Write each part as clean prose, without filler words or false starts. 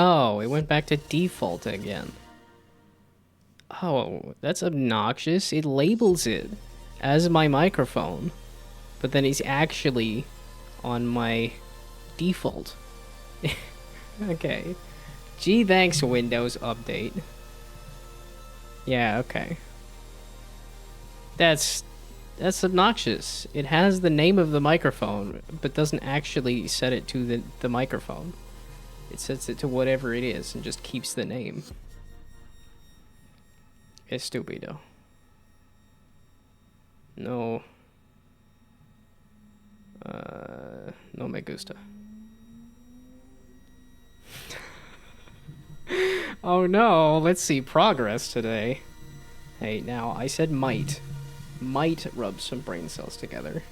Oh, it went back to default again. Oh, that's obnoxious. It labels it as my microphone, but then it's actually on my default. Okay. Gee, thanks, Windows Update. Yeah, okay. That's obnoxious. It has the name of the microphone, but doesn't actually set it to the microphone. It sets it to whatever it is and just keeps the name. Estupido. No. No me gusta. Oh no, let's see progress today. Hey, now, I said might. Might rub some brain cells together.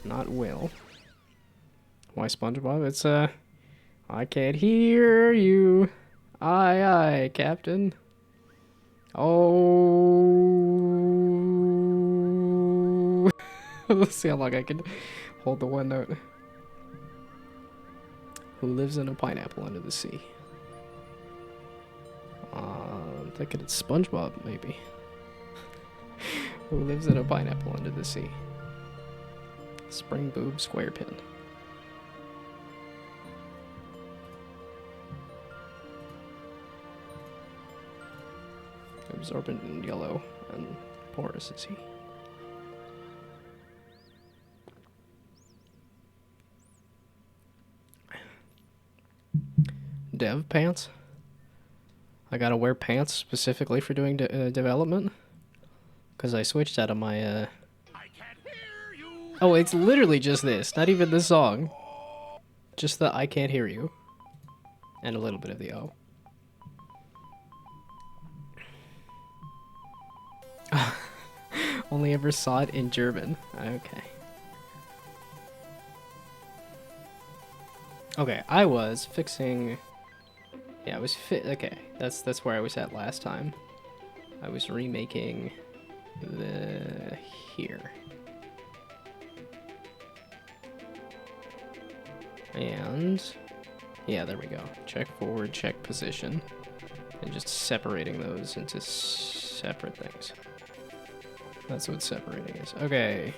Not will. Why SpongeBob? It's, I can't hear you. Aye, aye, Captain. Oh. Let's see how long I can hold the one note. Who lives in a pineapple under the sea? I'm thinking it's SpongeBob, maybe. Who lives in a pineapple under the sea? Spring boob square pin. Absorbent and yellow and porous is he. Dev pants? I gotta wear pants specifically for doing development? Because I switched out of my, I can't hear you. Oh, it's literally just this, not even the song. Just the I can't hear you. And a little bit of the O. Only ever saw it in German. Okay. Okay, I was fixing... Yeah, I was okay, that's where I was at last time. I was remaking the... here. And... yeah, there we go. Check forward, check position. And just separating those into separate things. That's what separating is. Okay.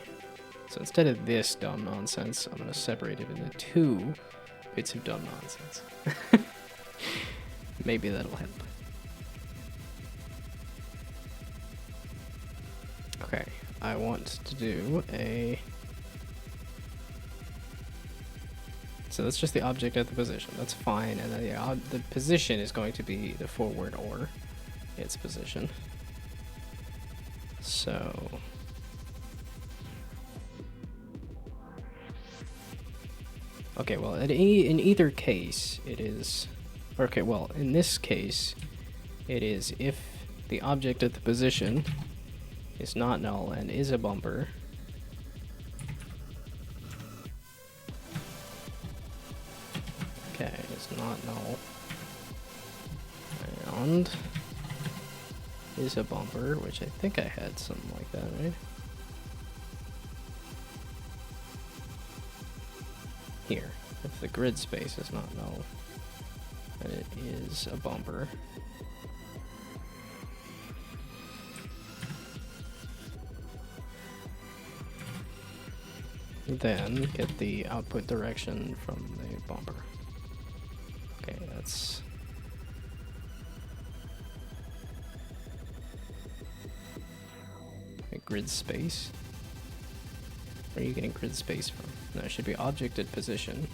So instead of this dumb nonsense, I'm going to separate it into 2 bits of dumb nonsense. Maybe that'll help. Okay. I want to do a... So that's just the object at the position. That's fine. And then the position is going to be the forward or its position. So... okay, well, in either case, it is... okay, well, in this case, it is if the object at the position is not null and is a bumper. Okay, it's not null. And is a bumper, which I think I had something like that, right? Here, if the grid space is not null, then it is a bumper. Then get the output direction from the bumper. Okay, that's... a grid space. Where are you getting grid space from? No, it should be object at position.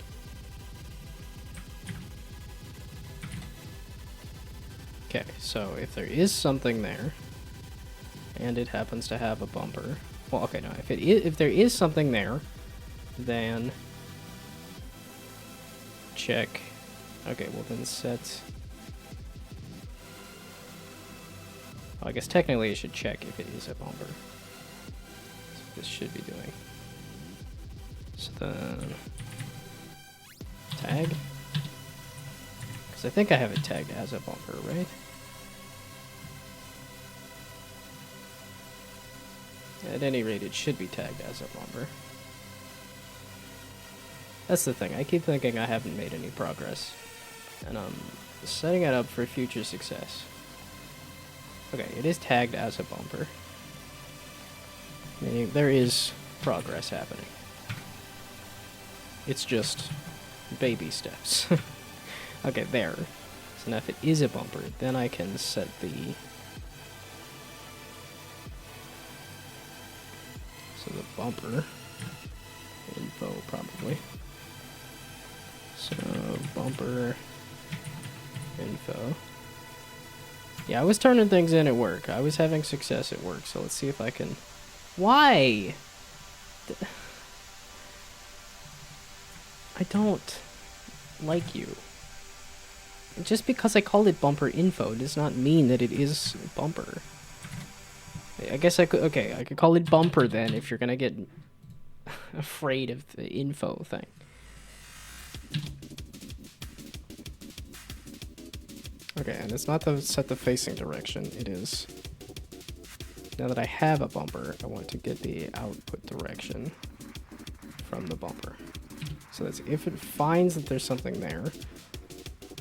Okay, so if there is something there, and it happens to have a bumper, well, okay, no, if there is something there, then check. Okay, well then set. Well, I guess technically it should check if it is a bumper. That's what this should be doing. So then tag, because I think I have it tagged as a bumper, right? At any rate, it should be tagged as a bumper. That's the thing, I keep thinking I haven't made any progress. And I'm setting it up for future success. Okay, it is tagged as a bumper. Meaning there is progress happening. It's just baby steps. Okay, there. So now if it is a bumper, then I can set the... So the bumper info, probably. So bumper info. Yeah, I was turning things in at work. I was having success at work, so let's see if I can... Why? I don't like you. Just because I called it bumper info does not mean that it is bumper. I guess I could... Okay, I could call it bumper then if you're gonna get afraid of the info thing. Okay, and it's not to set the facing direction, it is... Now that I have a bumper, I want to get the output direction from the bumper. So that's if it finds that there's something there,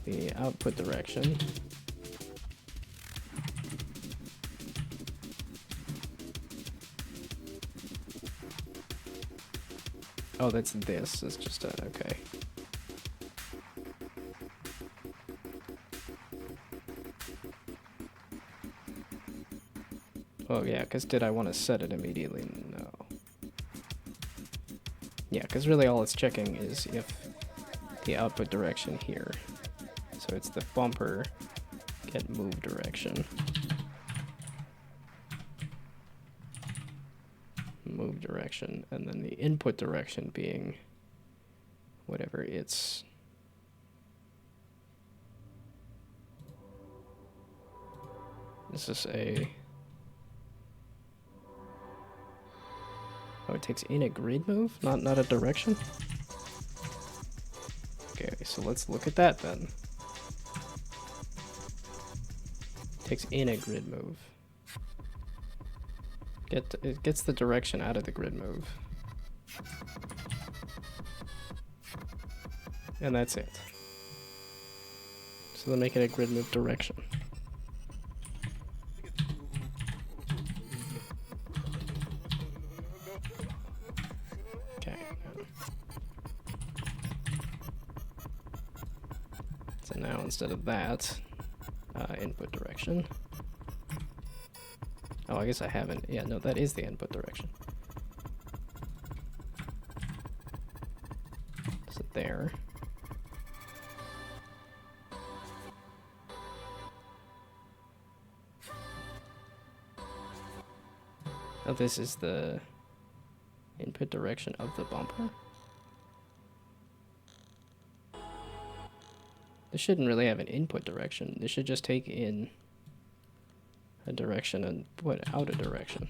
the output direction. Oh, that's this. It's just a... Okay. Oh, yeah, because did I want to set it immediately? No. Yeah, because really all it's checking is if the output direction here. So it's the bumper get move direction. Move direction, and then the input direction being whatever it's... This is a... Oh, it takes in a grid move, not a direction? Okay, so let's look at that then. It takes in a grid move. It gets the direction out of the grid move. And that's it. So then make it a grid move direction. Okay. So now instead of that, input direction. Oh, I guess I haven't. Yeah, no, that is the input direction. So there. Oh, this is the input direction of the bumper. This shouldn't really have an input direction. This should just take in a direction and put out a direction.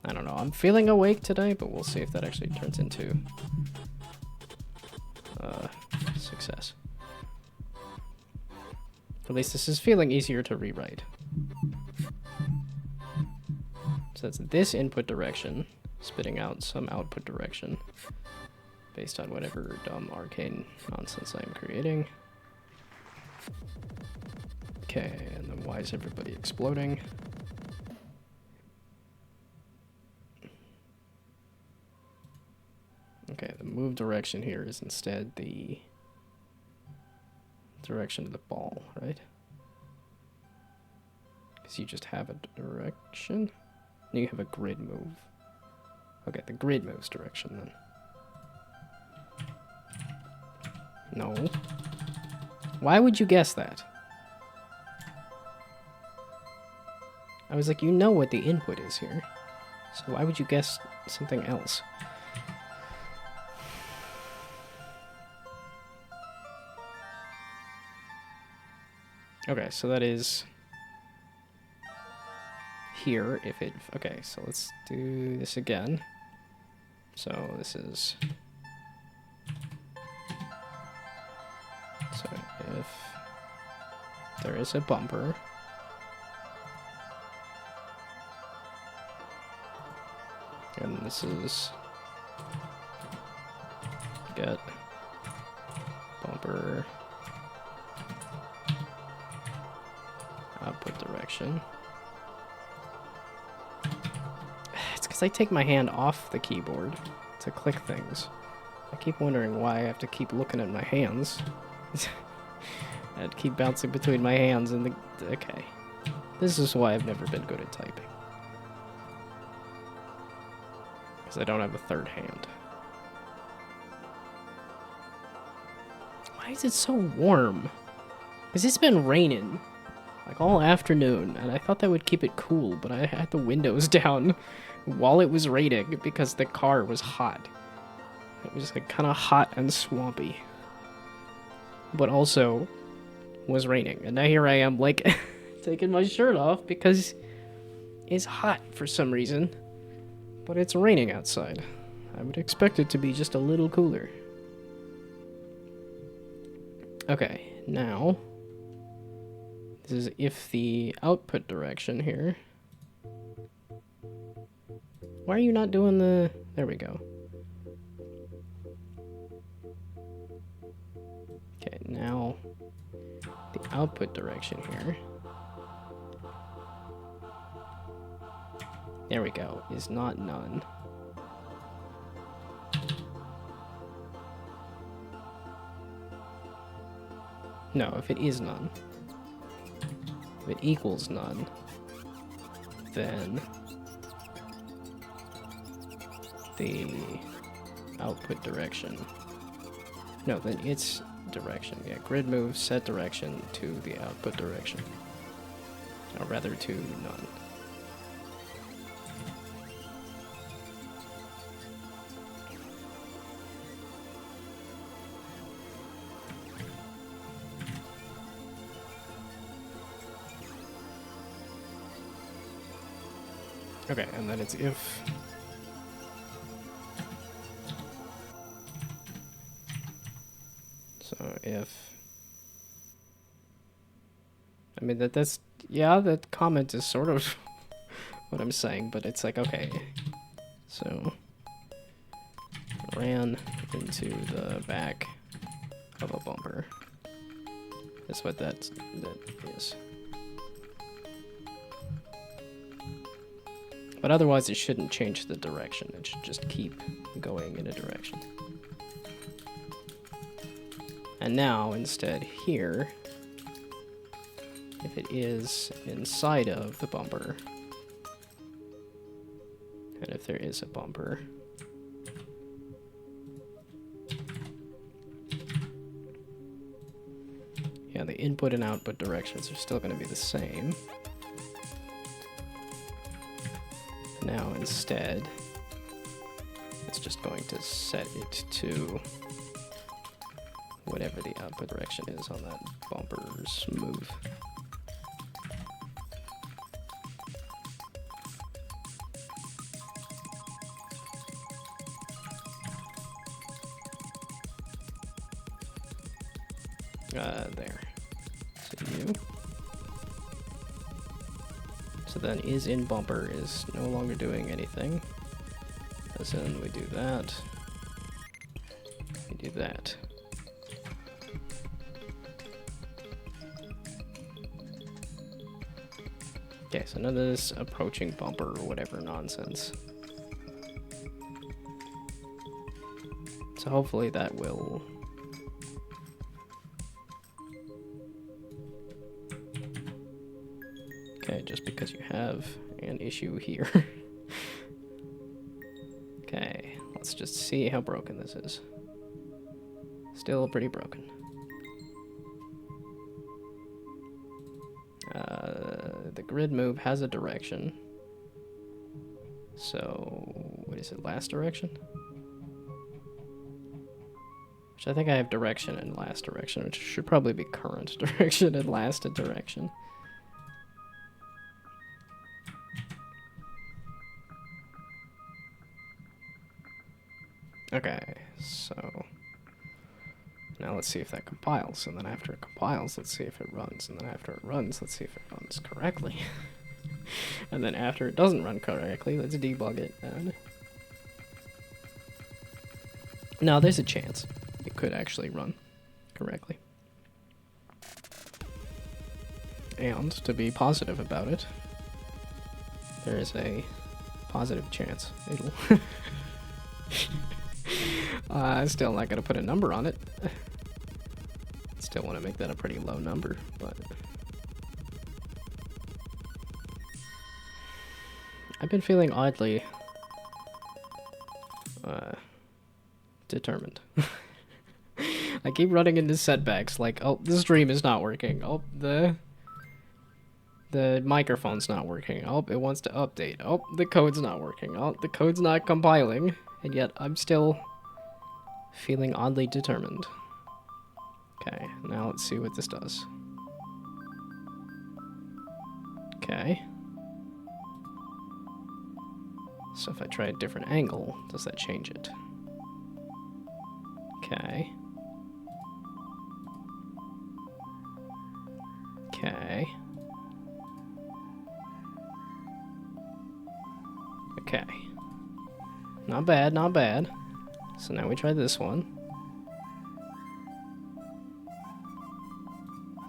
I don't know. I'm feeling awake today, but we'll see if that actually turns into success. At least this is feeling easier to rewrite. So that's this input direction, spitting out some output direction based on whatever dumb arcane nonsense I'm creating. Okay, and then why is everybody exploding? Okay, the move direction here is instead the direction of the ball, right? Because you just have a direction. You have a grid move. Okay, the grid moves direction then. No. Why would you guess that? I was like, you know what the input is here. So why would you guess something else? Okay, so that is here if it... Okay, so let's do this again. So this is... So if there is a bumper... And this is get bumper output direction. It's because I take my hand off the keyboard to click things. I keep wondering why I have to keep looking at my hands. I'd keep bouncing between my hands and the... Okay. This is why I've never been good at typing. Because I don't have a third hand. Why is it so warm? Because it's been raining like all afternoon, and I thought that would keep it cool, but I had the windows down while it was raining because the car was hot. It was like kind of hot and swampy. But also was raining. And now here I am like taking my shirt off because it's hot for some reason. But it's raining outside. I would expect it to be just a little cooler. Okay, now this is if the output direction here. Why are you not doing the... There we go. Okay, now the output direction here. There we go, is not none. No, if it is none. If it equals none, then the output direction. No, then its direction. Yeah, grid move, set direction to the output direction. Or rather to none. Okay, and then it's if... So if... I mean, that's... Yeah, that comment is sort of what I'm saying, but it's like, okay. So... ran into the back of a bumper. That's what that is. But otherwise it shouldn't change the direction. It should just keep going in a direction. And now, instead, here, if it is inside of the bumper, and if there is a bumper, yeah, the input and output directions are still going to be the same. Now instead, it's just going to set it to whatever the output direction is on that bumper's move. There. CPU. So then is in bumper is no longer doing anything. As in we do that. We do that. Okay, so none of this approaching bumper or whatever nonsense. So hopefully that will... Okay, just because you have an issue here. Okay, let's just see how broken this is. Still pretty broken. The grid move has a direction. So, what is it, last direction? Which I think I have direction and last direction, which should probably be current direction and last direction. Okay, so now let's see if that compiles, and then after it compiles, let's see if it runs, and then after it runs, let's see if it runs correctly. And then after it doesn't run correctly, let's debug it, and No, there's a chance it could actually run correctly. And to be positive about it, there is a positive chance it'll... Still not gonna put a number on it. Still want to make that a pretty low number, but... I've been feeling oddly... determined. I keep running into setbacks, like, oh, the stream is not working. Oh, the microphone's not working. Oh, it wants to update. Oh, the code's not working. Oh, the code's not compiling. And yet, I'm still feeling oddly determined. Okay, now let's see what this does. Okay. So if I try a different angle, does that change it? Okay. Okay. Okay. Not bad, not bad. So now we try this one.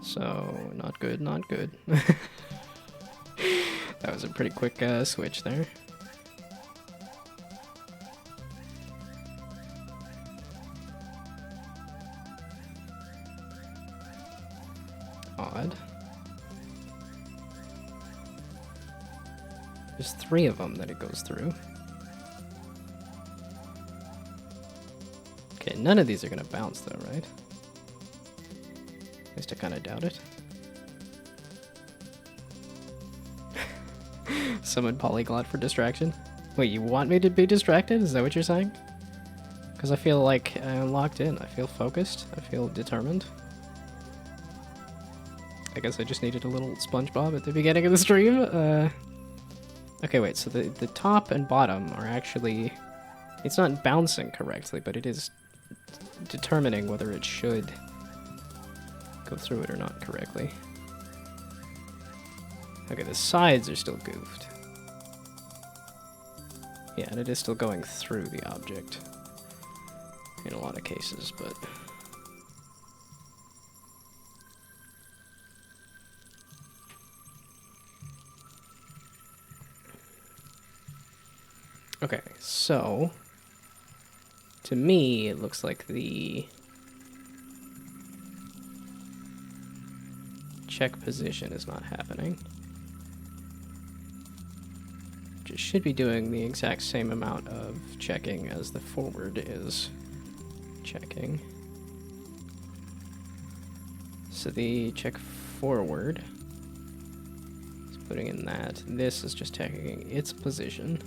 So, not good, not good. That was a pretty quick switch there. Odd. There's 3 of them that it goes through. Okay, none of these are gonna bounce though, right? At least I kinda doubt it. Summon Polyglot for distraction. Wait, you want me to be distracted? Is that what you're saying? Because I feel like I'm locked in. I feel focused. I feel determined. I guess I just needed a little SpongeBob at the beginning of the stream. Okay, wait, so the top and bottom are actually... It's not bouncing correctly, but it is determining whether it should go through it or not correctly. Okay, the sides are still goofed. Yeah, and it is still going through the object in a lot of cases, but... Okay, so... To me, it looks like the check position is not happening. It should be doing the exact same amount of checking as the forward is checking. So the check forward is putting in that. This is just checking its position.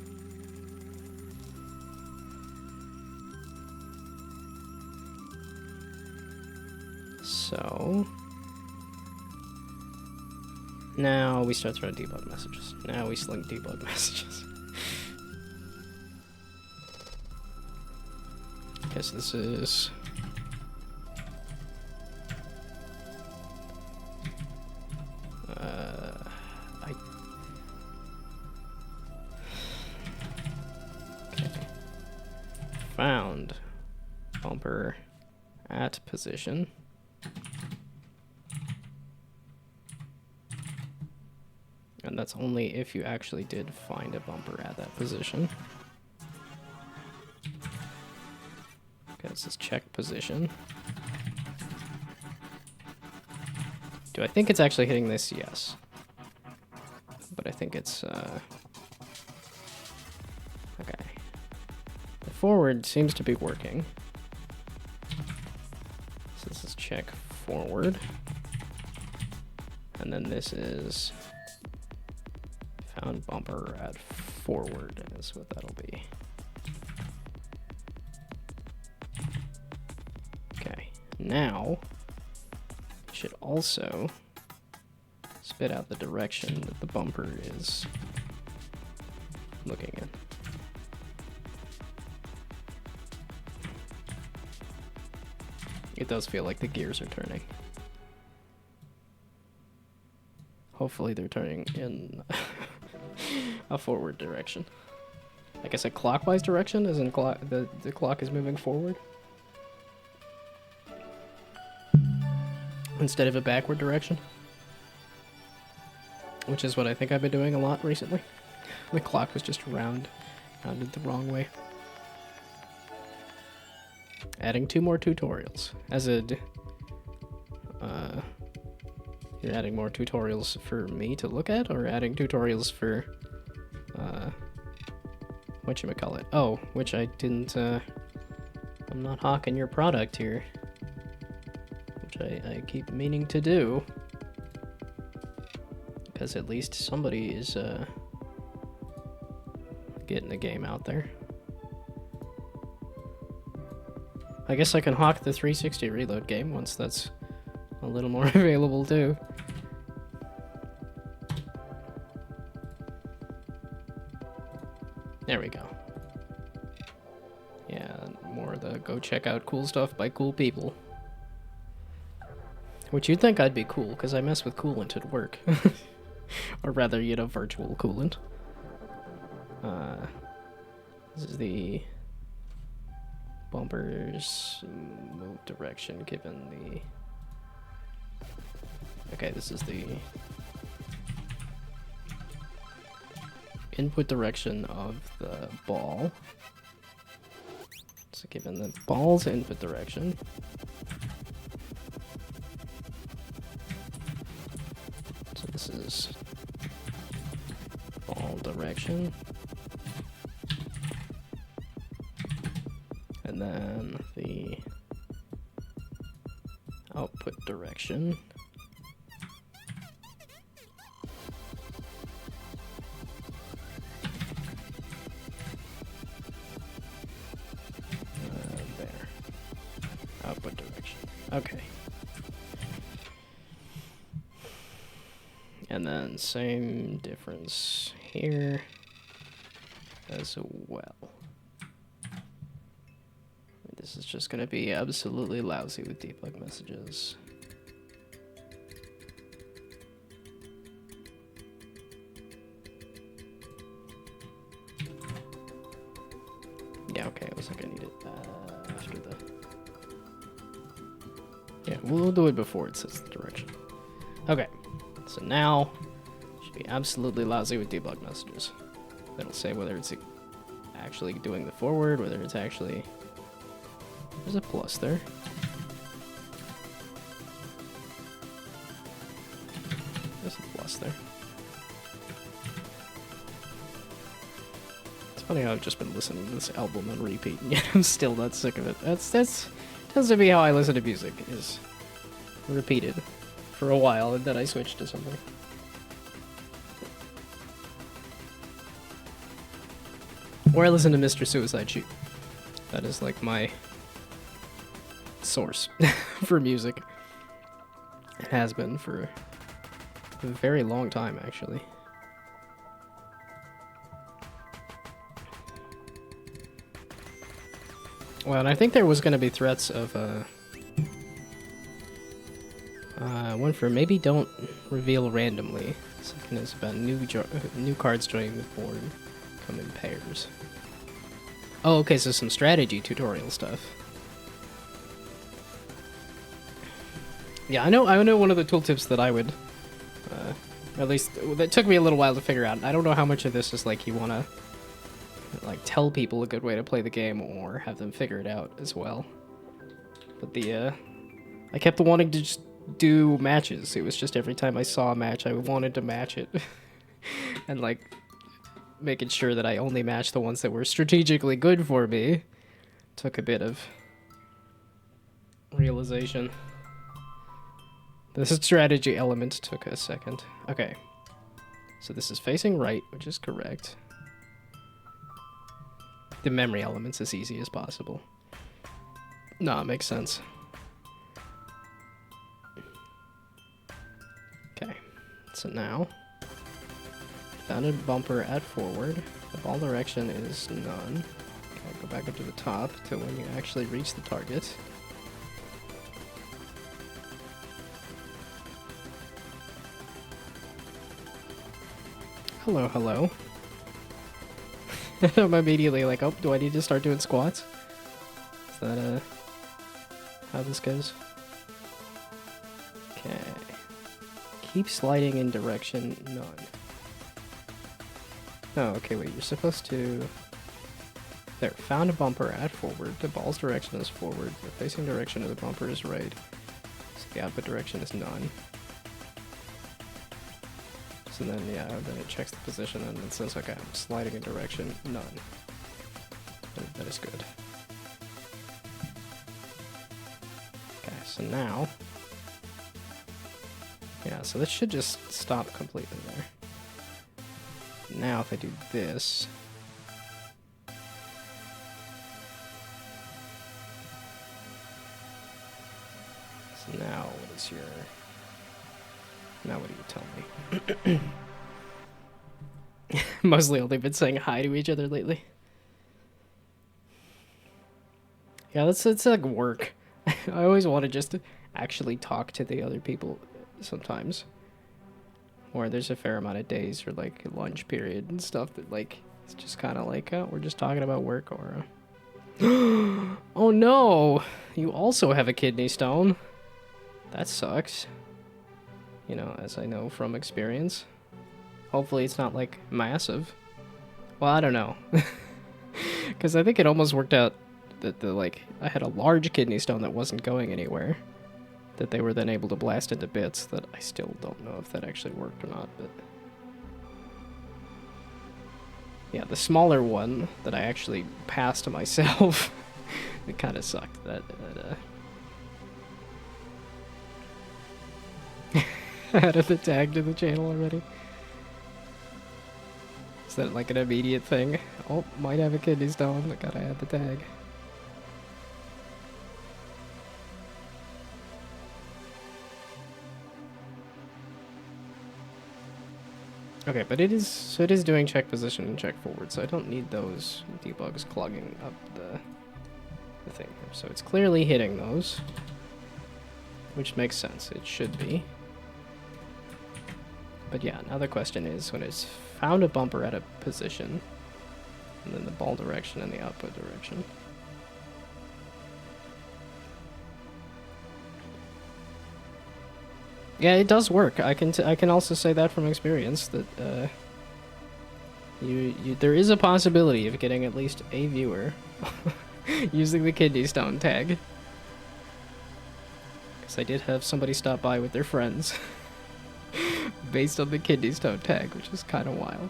So now we start throwing debug messages. Now we sling debug messages. Okay, so this is okay. Found bumper at position. And that's only if you actually did find a bumper at that position. Okay, this is check position. Do I think it's actually hitting this? Yes. But I think it's, okay. The forward seems to be working. So this is check forward. And then this is found bumper at forward is what that'll be. Okay, now it should also spit out the direction that the bumper is looking in. It does feel like the gears are turning. Hopefully they're turning in a forward direction. I guess a clockwise direction, as in the clock is moving forward. instead of a backward direction. Which is what I think I've been doing a lot recently. The clock was just rounded the wrong way. Adding 2 more tutorials. You're adding more tutorials for me to look at, or adding tutorials for, whatchamacallit? Oh, which I didn't, I'm not hawking your product here. Which I keep meaning to do. Because at least somebody is, getting a game out there. I guess I can hawk the 360 reload game once that's a little more available too. There we go. Yeah, more of the go check out cool stuff by cool people. Which you'd think I'd be cool, because I mess with coolant at work. Or rather, you know, virtual coolant. This is the bumpers move direction given the... Okay, this is the input direction of the ball. So given the ball's input direction, so this is ball direction, and then the output direction. Output direction. Okay. And then same difference here as well. This is just going to be absolutely lousy with debug messages. Yeah, okay, I was like I need it after the... Yeah, we'll do it before it sets the direction. Okay, so now it should be absolutely lousy with debug messages. That'll say whether it's actually doing the forward, whether it's actually... There's a plus there. There's a plus there. It's funny how I've just been listening to this album on repeat, and yet I'm still not sick of it. That's tends to be how I listen to music, is repeated for a while, and then I switch to something. Or I listen to Mr. Suicide Shoot. That is like my source for music. It has been for a very long time, actually. Well, and I think there was going to be threats of one for maybe don't reveal randomly. Second is about new cards joining the board come in pairs. Oh, okay, so some strategy tutorial stuff. Yeah, I know one of the tooltips that I would, at least, that took me a little while to figure out. I don't know how much of this is like you want to like tell people a good way to play the game or have them figure it out as well. But I kept wanting to just do matches. It was just every time I saw a match, I wanted to match it. And like making sure that I only matched the ones that were strategically good for me took a bit of realization. The strategy element took a second. Okay. So this is facing right, which is correct. The memory element's as easy as possible. No, it makes sense. Okay, so now, bounded bumper at forward. The ball direction is none. Okay, go back up to the top to when you actually reach the target. Hello, hello. I'm immediately like, oh, do I need to start doing squats? Is that how this goes? Keep sliding in direction, none. Oh, okay, wait, you're supposed to... There, found a bumper, add forward. The ball's direction is forward. The facing direction of the bumper is right. So the output direction is none. So then, yeah, then it checks the position and it says, okay, I'm sliding in direction, none. That is good. Okay, so now... Yeah, so this should just stop completely there. Now if I do this... So now what is your... Now what do you tell me? Mostly only been saying hi to each other lately. Yeah, it's like work. I always want to just actually talk to the other people sometimes. Or there's a fair amount of days or like lunch period and stuff that like it's just kind of like we're just talking about work or oh no, you also have a kidney stone. That sucks. You know, as I know from experience. Hopefully it's not like massive. Well, I don't know. Cuz I think it almost worked out that I had a large kidney stone that wasn't going anywhere. That they were then able to blast into bits that I still don't know if that actually worked or not, but... Yeah, the smaller one that I actually passed to myself, it kind of sucked. Added the tag to the channel already. Is that like an immediate thing? Oh, might have a kidney stone, I gotta add the tag. Okay, but it is doing check position and check forward, so I don't need those debugs clogging up the thing here. So it's clearly hitting those, which makes sense. It should be. But yeah, now the question is when it's found a bumper at a position, and then the ball direction and the output direction. Yeah, it does work. I can also say that from experience that there is a possibility of getting at least a viewer using the kidney stone tag. Because I did have somebody stop by with their friends based on the kidney stone tag, which is kind of wild.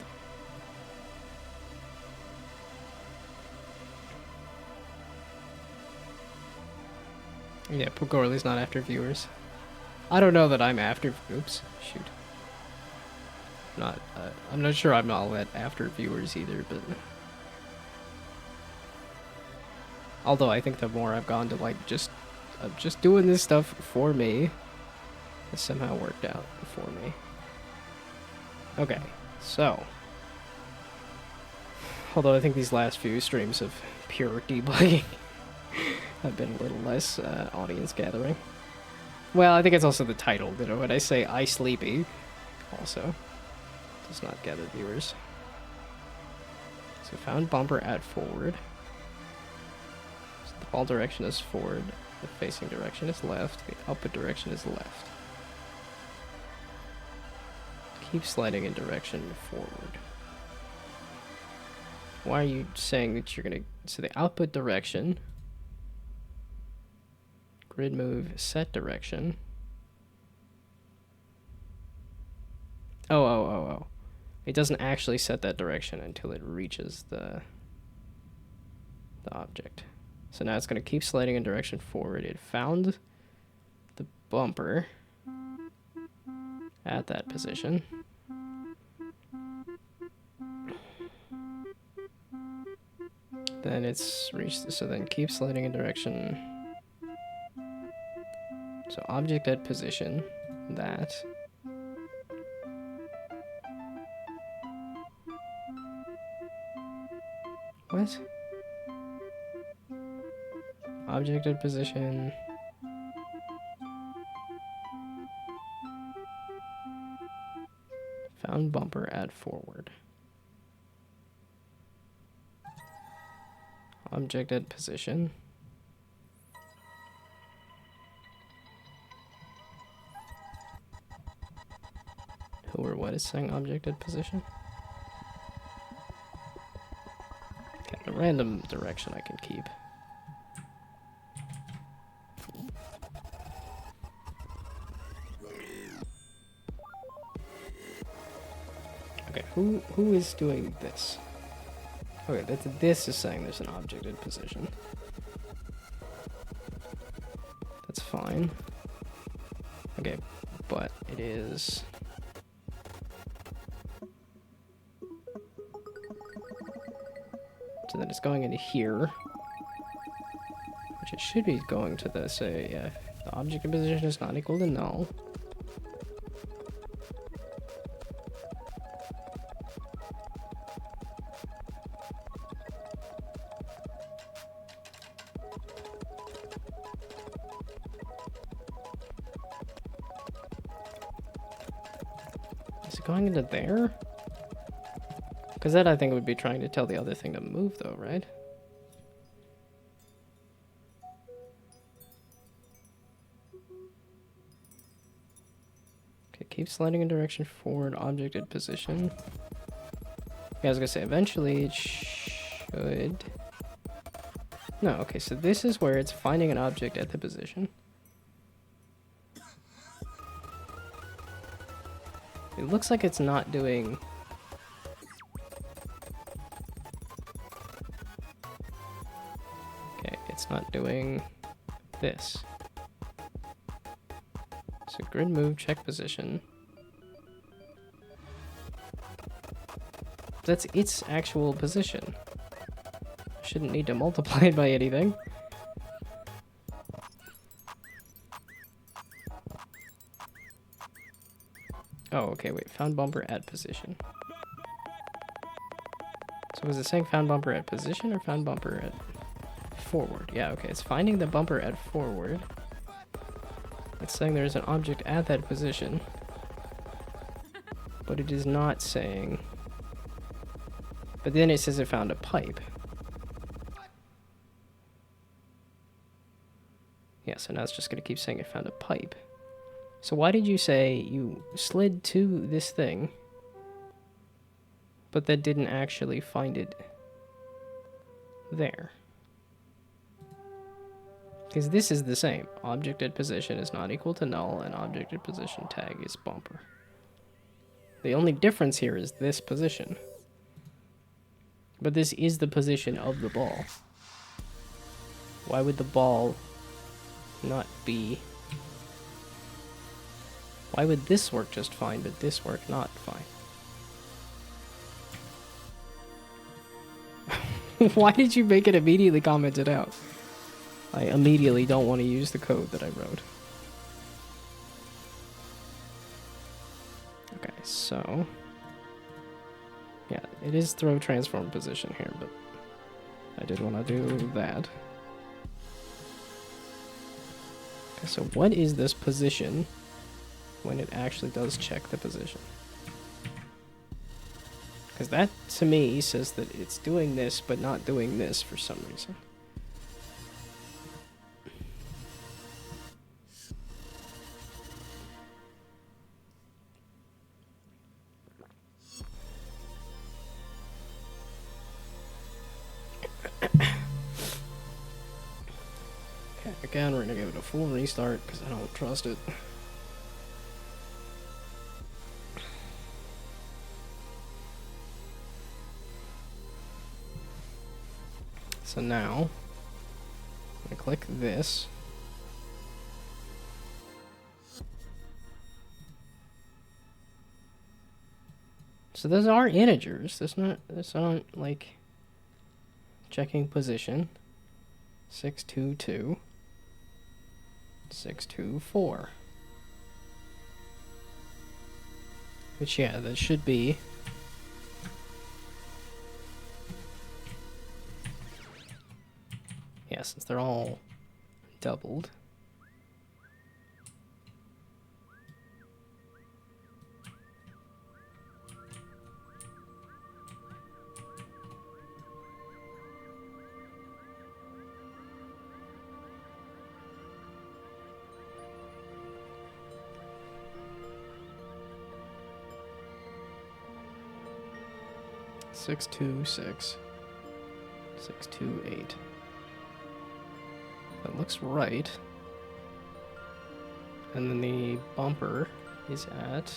Yeah, Pogorli's not after viewers. I don't know that I'm after... Oops, shoot. I'm not sure I'm all that after viewers either, but... Although I think the more I've gone to like just doing this stuff for me, it somehow worked out for me. Okay, so... Although I think these last few streams of pure debugging have been a little less audience gathering. Well, I think it's also the title, you know, when I say I sleepy, also does not gather viewers. So found bumper at forward. So the ball direction is forward, the facing direction is left, the output direction is left. Keep sliding in direction forward. Why are you saying that you're gonna... So the output direction... Grid move, set direction. Oh. It doesn't actually set that direction until it reaches the object. So now it's going to keep sliding in direction forward. It found the bumper at that position. Then it's reached, so then keep sliding in direction. So object at position, that. What? Object at position. Found bumper, add forward. Object at position. that is saying object at position. Okay, a random direction I can keep. Okay, who is doing this? Okay, this is saying there's an object in position. That's fine. Okay, but it is... So then it's going into here. Which it should be going to the, say, yeah, the object in position is not equal to null. Is it going into there? Because that, I think, would be trying to tell the other thing to move, though, right? Okay, keep sliding in direction forward, object at position. Yeah, I was gonna say, eventually it should... No, okay, so this is where it's finding an object at the position. It looks like it's not doing... Okay, it's not doing this. So grid move, check position. That's its actual position. Shouldn't need to multiply it by anything. Oh, okay, wait. Found bumper at position. So was it saying found bumper at position or found bumper at forward? Yeah, okay. It's finding the bumper at forward. It's saying there's an object at that position. But it is not saying... But then it says it found a pipe. Yeah, so now it's just going to keep saying it found a pipe. So why did you say you slid to this thing, but that didn't actually find it there? Because this is the same. Object at position is not equal to null, and object at position tag is bumper. The only difference here is this position. But this is the position of the ball. Why would the ball not be... Why would this work just fine, but this work not fine? Why did you make it immediately commented out? I immediately don't want to use the code that I wrote. Okay, so... Yeah, it is throw transform position here, but I did want to do that. Okay, so what is this position when it actually does check the position? Because that, to me, says that it's doing this, but not doing this for some reason. Okay, again, we're going to give it a full restart, because I don't trust it. So now, I click this. So those are integers. This aren't like checking position. 622, 624. Which, yeah, that should be. Yeah, since they're all doubled. 626. 628. That looks right. And then the bumper is at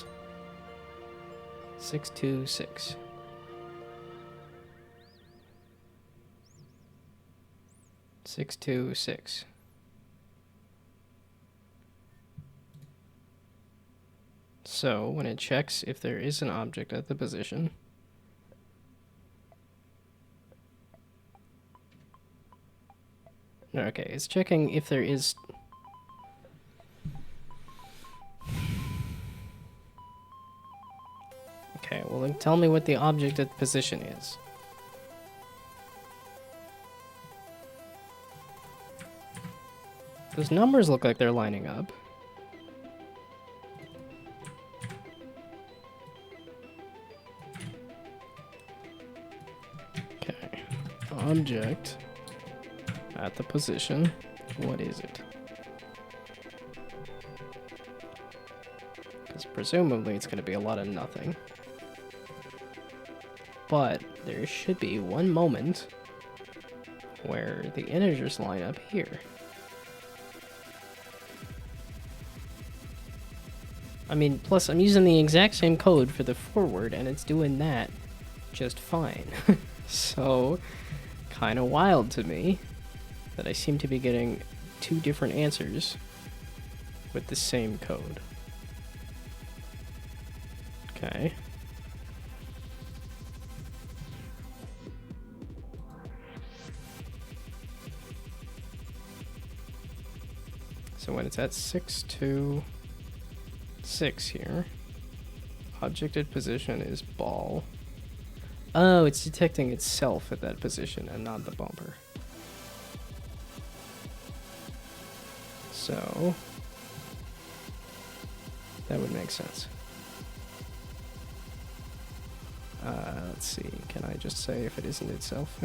626. Six, two, six. So when it checks if there is an object at the position, okay, it's checking if there is. Okay, well then tell me what the object at the position is. Those numbers look like they're lining up. Okay, object at the position. What is it? Because presumably it's going to be a lot of nothing. But there should be one moment where the integers line up here. I mean, plus I'm using the exact same code for the forward and it's doing that just fine. So, kind of wild to me that I seem to be getting two different answers with the same code. Okay. So when it's at 6, 2, 6 here, objected position is ball. Oh, it's detecting itself at that position and not the bumper. So that would make sense. Let's see, can I just say if it isn't itself?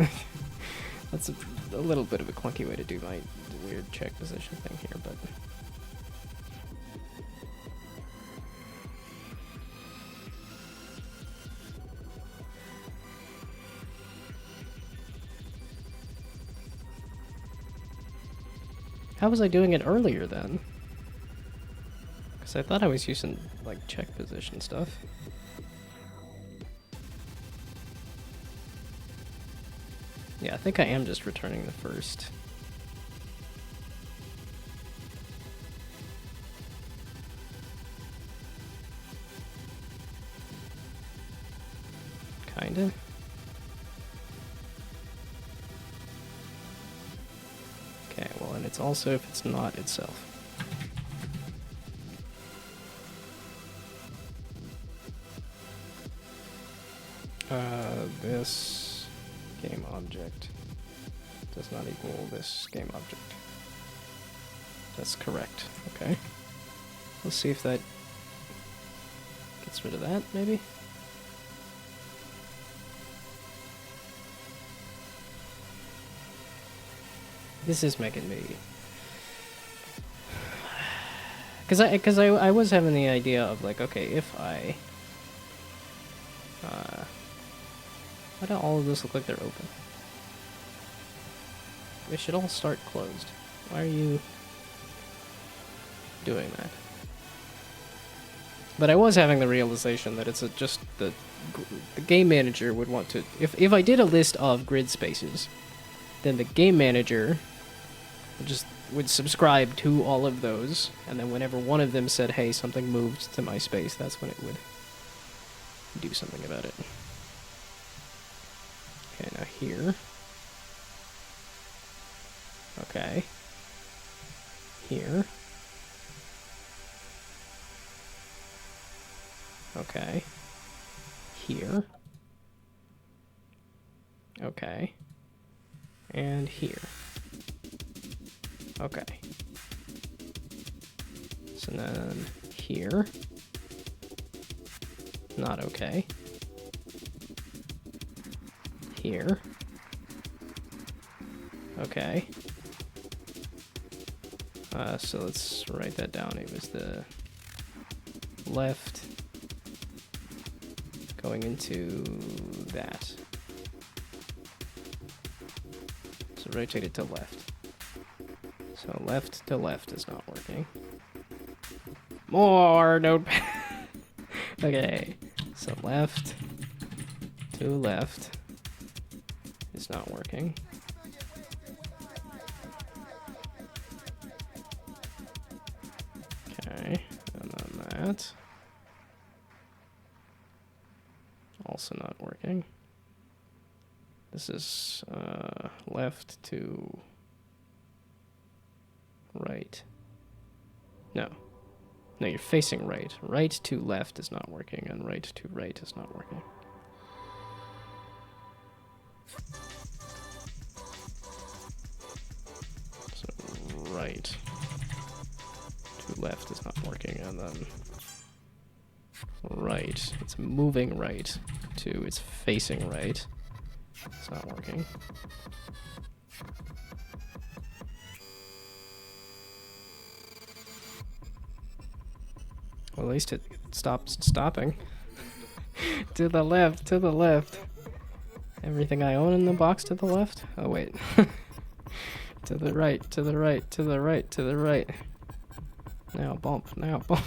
That's a little bit of a clunky way to do my weird check position thing here, but... How was I doing it earlier then? Because I thought I was using, like, check position stuff. Yeah, I think I am just returning the first. Kinda. Okay, well, and it's also if it's not itself. This game object does not equal this game object. That's correct. Okay. Let's see if that gets rid of that, maybe? This is making me... Because I was having the idea of, like, okay, if I... why do all of this look like they're open? They should all start closed. Why are you doing that? But I was having the realization that it's just the game manager would want to... If I did a list of grid spaces, then the game manager would subscribe to all of those, and then whenever one of them said, hey, something moved to my space, that's when it would do something about it. Okay, now here. Okay. Here. Okay. Here. Okay. And here. Okay. So then here. Not okay. Here. Okay. So let's write that down. It was the left going into that. So rotate it to left. So left to left is not working. More notepad. Okay, so left to left is not working. Okay, and then that. Also not working. This is left to right. No. No, you're facing right. Right to left is not working, and right to right is not working. So right to left is not working, and then right. It's moving right to it's facing right. It's not working. Well, at least it stops stopping. To the left, to the left. Everything I own in the box to the left? Oh, wait. To the right, to the right, to the right, to the right. Now bump, now bump.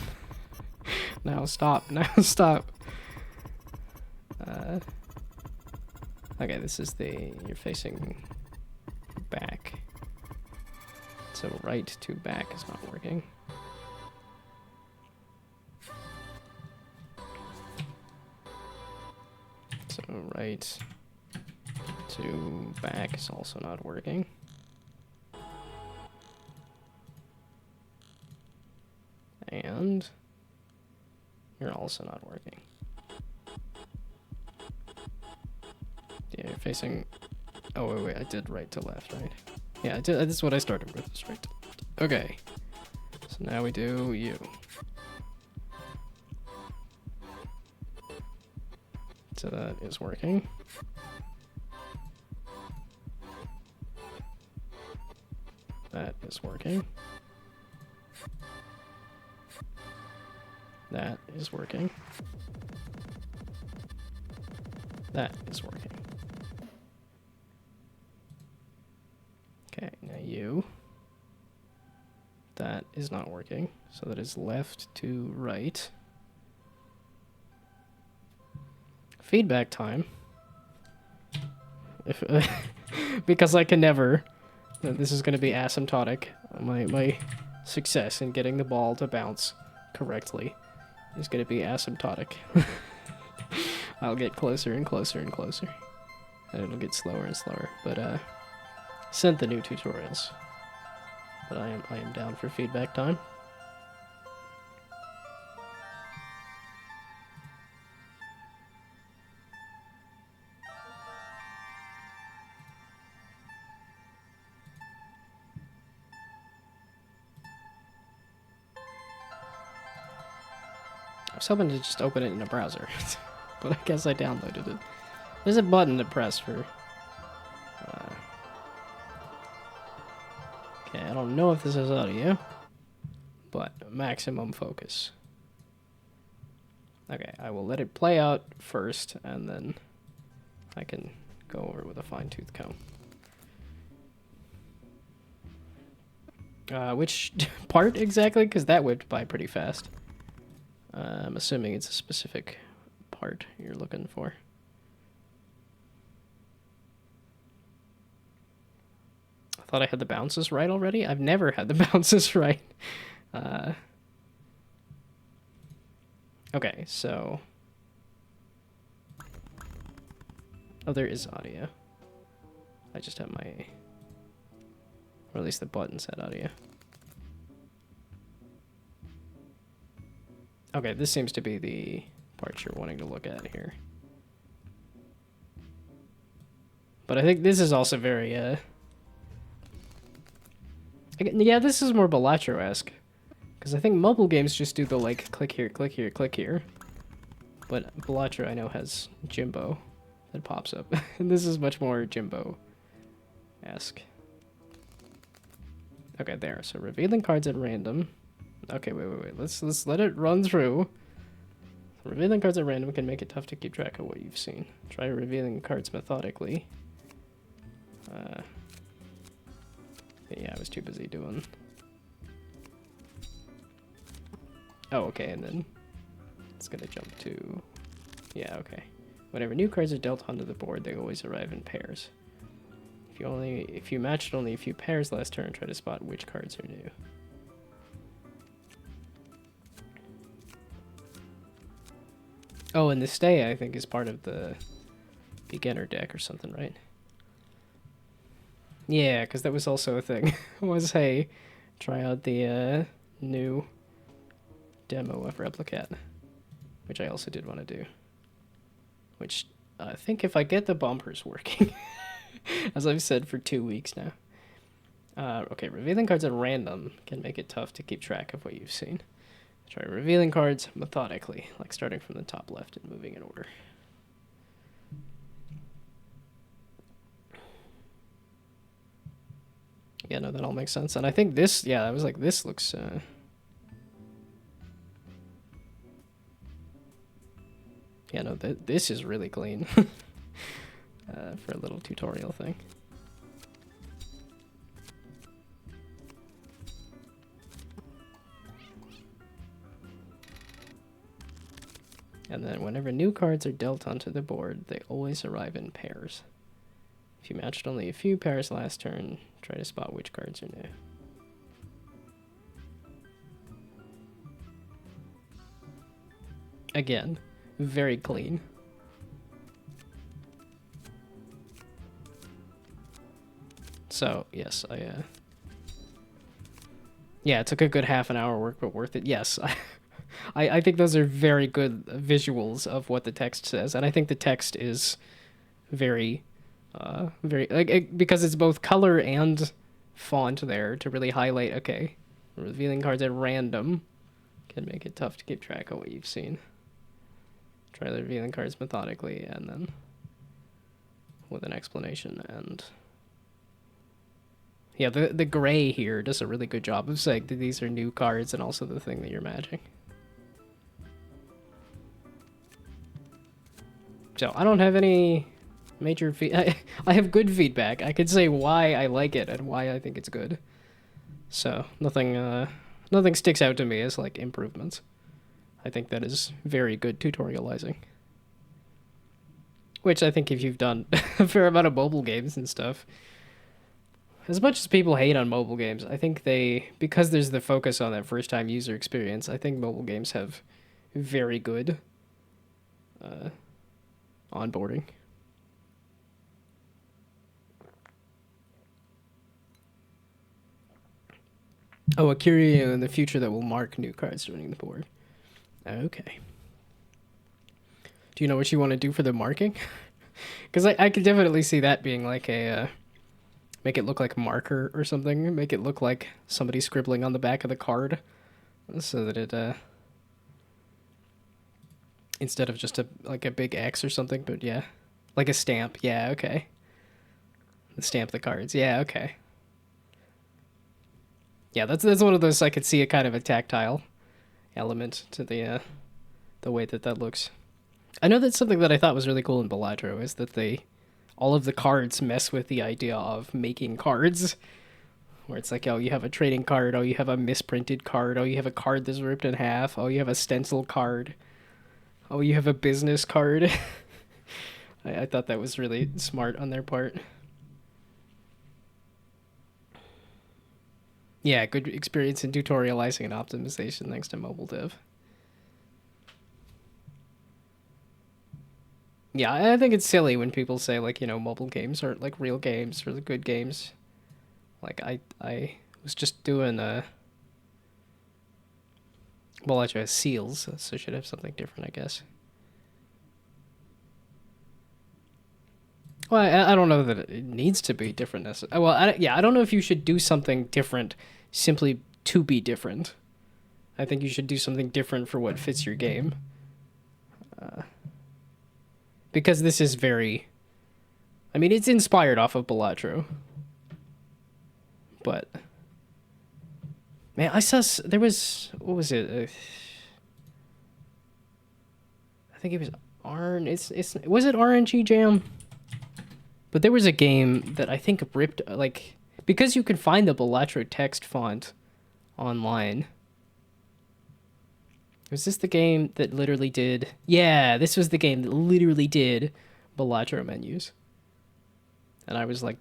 Now stop, now stop. Okay, this is you're facing back. So right to back is not working. So right to back is also not working. And you're also not working. Yeah, you're facing... Oh, wait, I did right to left, right? Yeah, this is what I started with, is right to left. Okay. So now we do you. So that is working. That is working. That is working. That is working. Okay, now you. That is not working. So that is left to right. Feedback time. If because I can never. This is going to be asymptotic. My success in getting the ball to bounce correctly is going to be asymptotic. I'll get closer and closer and closer. And it'll get slower and slower. But sent the new tutorials. But I am down for feedback time. I was hoping to just open it in a browser, but I guess I downloaded it. There's a button to press for... Okay, I don't know if this is audio, but maximum focus. Okay, I will let it play out first, and then I can go over it with a fine-tooth comb. Which part exactly? Because that whipped by pretty fast. I'm assuming it's a specific part you're looking for. I thought I had the bounces right already. I've never had the bounces right. Okay, so... Oh, there is audio. I just have my... Or at least the button said audio. Okay, this seems to be the part you're wanting to look at here. But I think this is also very, yeah, this is more Balatro-esque. Because I think mobile games just do the, like, click here, click here, click here. But Balatro, I know, has Jimbo that pops up. And this is much more Jimbo-esque. Okay, there. So revealing cards at random. Okay, wait. Let's let it run through. Revealing cards at random can make it tough to keep track of what you've seen. Try revealing cards methodically. Yeah, I was too busy doing... Oh, okay, and then it's gonna jump to... Yeah, okay. Whenever new cards are dealt onto the board, they always arrive in pairs. If you matched only a few pairs last turn, try to spot which cards are new. Oh, and the stay, I think, is part of the beginner deck or something, right? Yeah, because that was also a thing. Was, hey, try out the new demo of Replicat, which I also did want to do. Which I think if I get the bumpers working, as I've said for 2 weeks now. Okay, revealing cards at random can make it tough to keep track of what you've seen. Try revealing cards methodically, like starting from the top left and moving in order. Yeah, no, that all makes sense. And I think this, yeah, I was like, this looks... Yeah, no, this is really clean for a little tutorial thing. And then whenever new cards are dealt onto the board, they always arrive in pairs. If you matched only a few pairs last turn, try to spot which cards are new. Again, very clean. So, yes, yeah, it took a good half an hour work, but worth it. Yes, I think those are very good visuals of what the text says, and I think the text is very, because it's both color and font there to really highlight, okay, revealing cards at random can make it tough to keep track of what you've seen. Try the revealing cards methodically, and then with an explanation, and... Yeah, the gray here does a really good job of saying that these are new cards and also the thing that you're matching. So, I don't have any major I have good feedback. I could say why I like it and why I think it's good. So, nothing sticks out to me as, like, improvements. I think that is very good tutorializing. Which I think if you've done a fair amount of mobile games and stuff... As much as people hate on mobile games, I think because there's the focus on that first-time user experience, I think mobile games have very good onboarding. Oh, a curio in the future that will mark new cards joining the board. Okay. Do you know what you want to do for the marking? Because I could definitely see that being like a... Make it look like a marker or something. Make it look like somebody scribbling on the back of the card. So that it, instead of just like a big X or something, but yeah. Like a stamp. Yeah, okay. Stamp the cards. Yeah, okay. Yeah, that's one of those I could see a kind of a tactile element to the way that looks. I know that's something that I thought was really cool in Balatro, is that all of the cards mess with the idea of making cards, where it's like, oh, you have a trading card, oh, you have a misprinted card, oh, you have a card that's ripped in half, oh, you have a stencil card, oh, you have a business card. I thought that was really smart on their part. Yeah, good experience in tutorializing and optimization thanks to mobile dev. Yeah, I think it's silly when people say, like, you know, mobile games aren't, like, real games or the good games. Like, I was just doing, well, actually, it has seals, so it should have something different, I guess. Well, I don't know that it needs to be different necessarily. Well, I don't know if you should do something different simply to be different. I think you should do something different for what fits your game. Because this is very... I mean, it's inspired off of Balatro. But... Man, I saw... There was... What was it? think it was was it RNG Jam? But there was a game that I think ripped, like, because you can find the Balatro text font online. Was this the game that literally did... Yeah, this was the game that literally did Balatro menus. And I was like,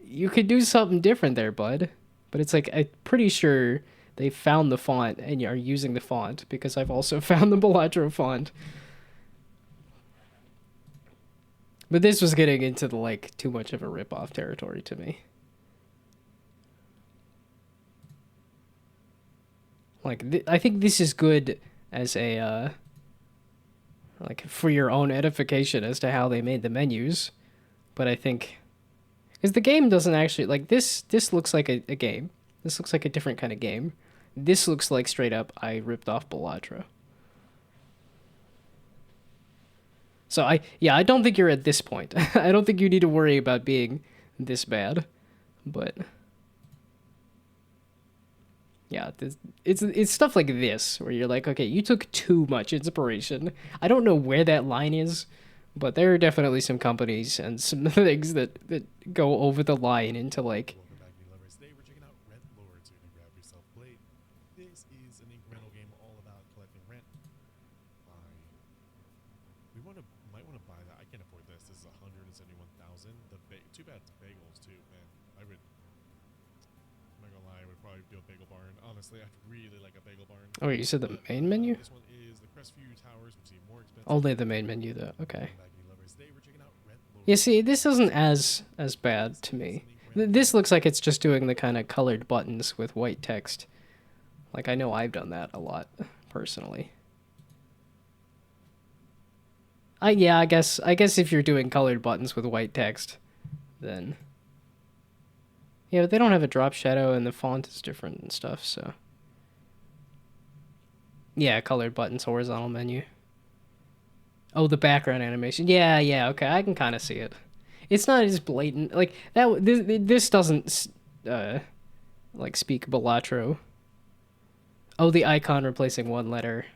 you could do something different there, bud. But it's like, I'm pretty sure they found the font and are using the font, because I've also found the Balatro font. But this was getting into the, like, too much of a rip-off territory to me. Like, I think this is good as a, like, for your own edification as to how they made the menus. But I think... Because the game doesn't actually... Like, this looks like a game. This looks like a different kind of game. This looks like, straight up, I ripped off Balatro. So I don't think you're at this point. I don't think you need to worry about being this bad, but yeah, it's stuff like this where you're like, okay, you took too much inspiration. I don't know where that line is, but there are definitely some companies and some things that go over the line into, like... Welcome back, new lovers. Today we're checking out Rent Lords. You're gonna grab yourself a plate. This is an ink rental game all about collecting rent. Might want to buy that. I can't afford this. This is 171,000. Too bad it's bagels too, man. I'm not gonna lie, I would probably do a bagel barn. Honestly, I'd really like a bagel barn. Oh, you said the main menu? This one is the Crestview Towers, which seem more expensive. Only the main menu, though. Okay. Welcome back, new lovers. Today we're checking out Rent Lords. Yeah, see, this isn't as bad to me. This looks like it's just doing the kind of colored buttons with white text. Like, I know I've done that a lot, personally. Yeah, I guess if you're doing colored buttons with white text, then... Yeah, but they don't have a drop shadow, and the font is different and stuff, so... Yeah, colored buttons, horizontal menu. Oh, the background animation. Yeah, okay, I can kind of see it. It's not as blatant. Like, this doesn't, like, speak Balatro. Oh, the icon replacing one letter.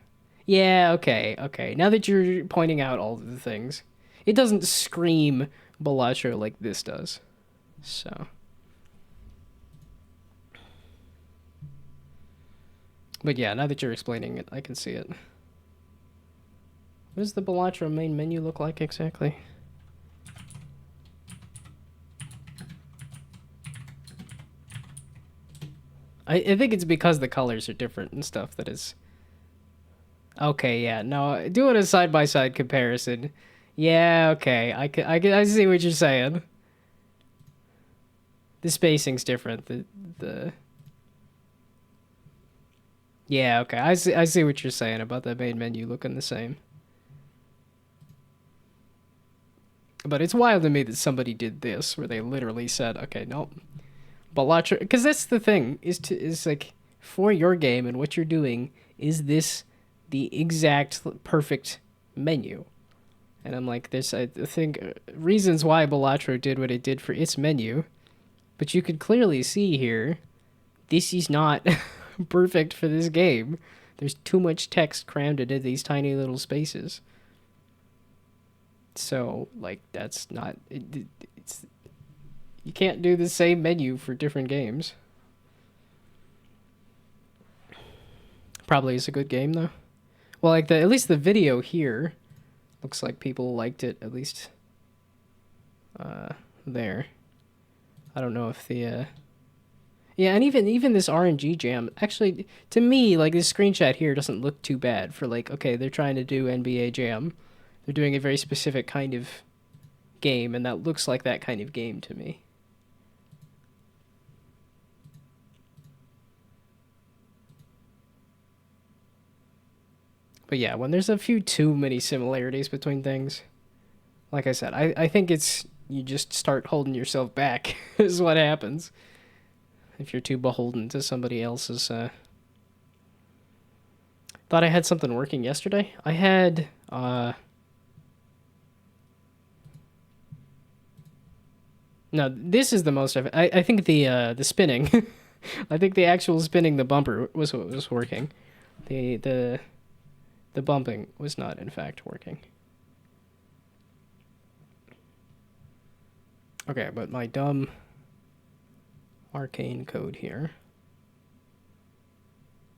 Yeah, okay. Now that you're pointing out all of the things, it doesn't scream Balatro like this does. So. But yeah, now that you're explaining it, I can see it. What does the Balatro main menu look like exactly? I think it's because the colors are different and stuff that is... Okay, yeah, no, doing a side-by-side comparison. Yeah, okay, I see what you're saying. The spacing's different. Yeah, okay, I see what you're saying about the main menu looking the same. But it's wild to me that somebody did this, where they literally said, okay, nope. Balatro, because that's the thing, is like, for your game and what you're doing, is this the exact perfect menu? And I'm like, I think reasons why Balatro did what it did for its menu, but you could clearly see here, this is not perfect for this game. There's too much text crammed into these tiny little spaces. So, like, that's not... It's you can't do the same menu for different games. Probably is a good game, though. Well, like, at least the video here looks like people liked it, at least there. I don't know if the... Yeah, and even this RNG jam, actually, to me, like, this screenshot here doesn't look too bad for, like, okay, they're trying to do NBA Jam. They're doing a very specific kind of game, and that looks like that kind of game to me. But yeah, when there's a few too many similarities between things, like I said, I think it's, you just start holding yourself back, is what happens. If you're too beholden to somebody else's, Thought I had something working yesterday? I had, No, this is the most I think the spinning, I think the actual spinning the bumper was what was working. The The bumping was not, in fact, working. Okay, but my dumb arcane code here.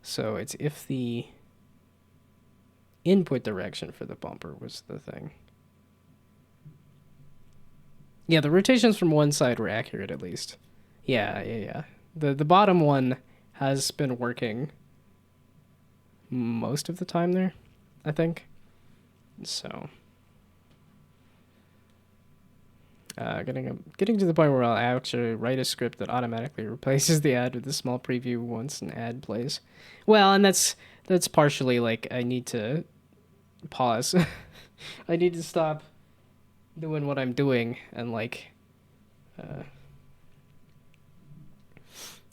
So it's if the input direction for the bumper was the thing. Yeah, the rotations from one side were accurate at least. Yeah. The bottom one has been working most of the time there, I think. So getting to the point where I'll actually write a script that automatically replaces the ad with a small preview once an ad plays. Well, and that's partially like I need to pause. I need to stop doing what I'm doing and like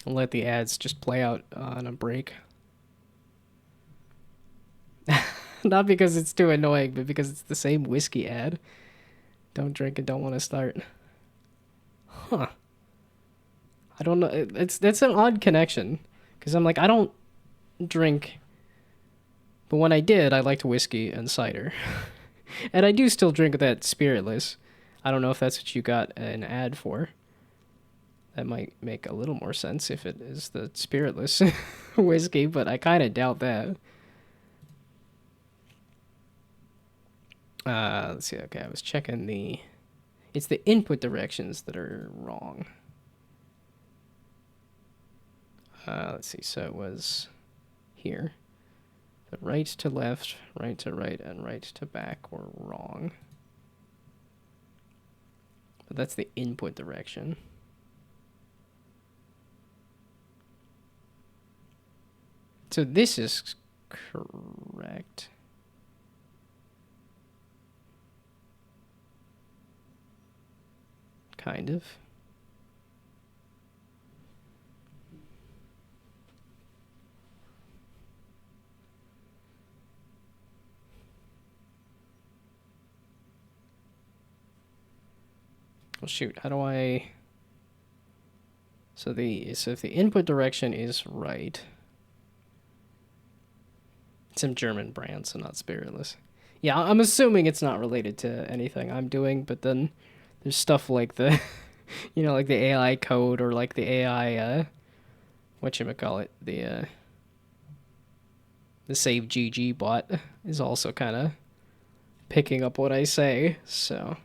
let the ads just play out on a break. Not because it's too annoying, but because it's the same whiskey ad. Don't drink and don't want to start. Huh. I don't know. That's an odd connection. Because I'm like, I don't drink. But when I did, I liked whiskey and cider. And I do still drink that spiritless. I don't know if that's what you got an ad for. That might make a little more sense if it is the spiritless whiskey, but I kind of doubt that. Let's see. Okay, I was checking the... It's the input directions that are wrong. Let's see. So it was here. The right to left, right to right, and right to back were wrong. But that's the input direction. So this is correct. Kind of. Well, shoot, how do I... So if the input direction is right... Some German brand, so not spiritless. Yeah, I'm assuming it's not related to anything I'm doing, but then there's stuff like the, like the AI code or like the AI, whatchamacallit, the Save GG bot is also kind of picking up what I say, so...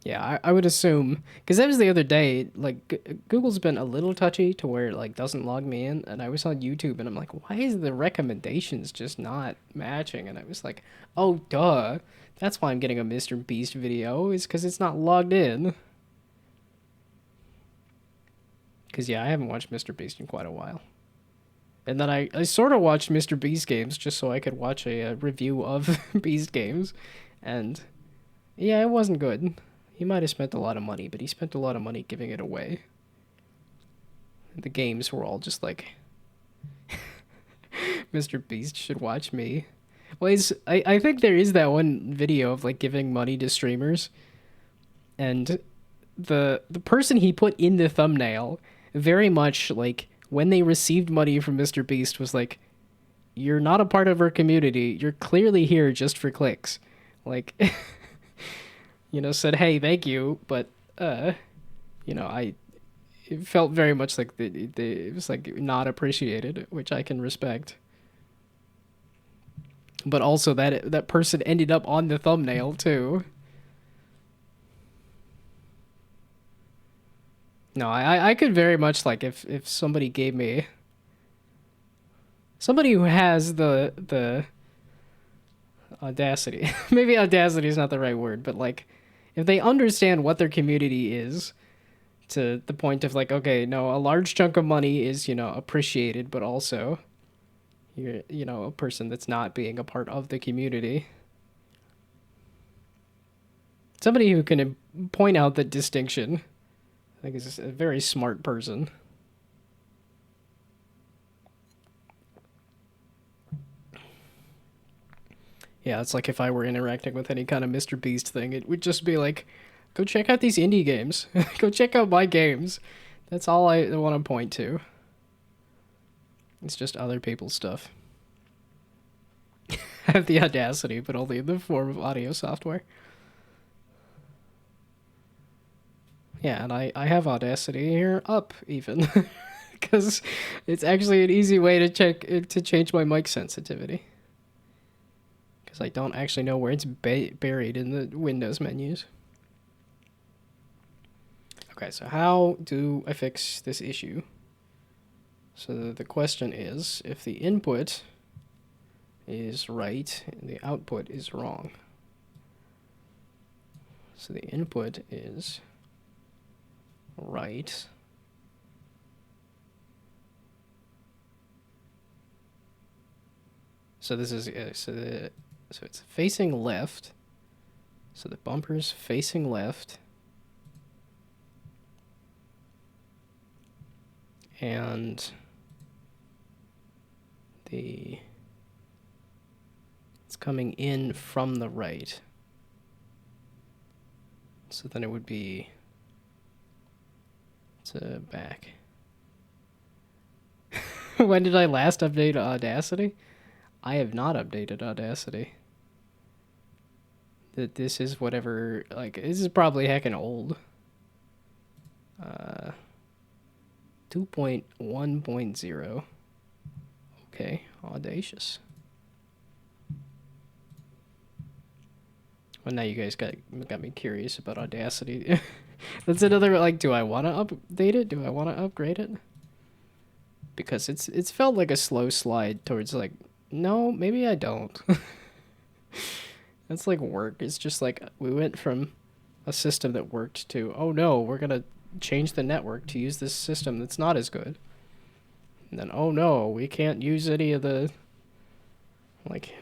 Yeah, I would assume, because that was the other day, like, Google's been a little touchy to where it, like, doesn't log me in, and I was on YouTube, and I'm like, why is the recommendations just not matching? And I was like, oh, duh, that's why I'm getting a Mr. Beast video, is because it's not logged in. Because, yeah, I haven't watched Mr. Beast in quite a while. And then I sort of watched Mr. Beast games just so I could watch a review of Beast games, and, yeah, it wasn't good. He might have spent a lot of money, but he spent a lot of money giving it away. The games were all just like, Mr. Beast should watch me. Well, I think there is that one video of like giving money to streamers, and the person he put in the thumbnail very much like when they received money from Mr. Beast was like, you're not a part of our community. You're clearly here just for clicks. Like... said, hey, thank you, but, it felt very much like it was, like, not appreciated, which I can respect. But also that person ended up on the thumbnail, too. No, I could very much, like, if somebody gave me... Somebody who has the audacity. Maybe audacity is not the right word, but, like... If they understand what their community is, to the point of like, okay, no, a large chunk of money is, appreciated, but also, you're, a person that's not being a part of the community. Somebody who can point out the distinction, I think is a very smart person. Yeah, it's like if I were interacting with any kind of Mr. Beast thing, it would just be like, go check out these indie games. Go check out my games. That's all I want to point to. It's just other people's stuff. I have the Audacity, but only in the form of audio software. Yeah, and I have Audacity here up, even. Because it's actually an easy way to change my mic sensitivity. Because I don't actually know where it's buried in the Windows menus. Okay, so how do I fix this issue? So the question is, if the input is right and the output is wrong. So the input is right. So this is so it's facing left. So the bumper's facing left. And it's coming in from the right. So then it would be to back. When did I last update Audacity? I have not updated Audacity. That this is whatever, like, this is probably heckin' old. 2.1.0. Okay, audacious. Well, now you guys got me curious about Audacity. That's another, like, do I want to update it? Do I want to upgrade it? Because it's felt like a slow slide towards, like, no, maybe I don't. That's like work. It's just like we went from a system that worked to, oh no, we're going to change the network to use this system that's not as good. And then, oh no, we can't use any of the, like,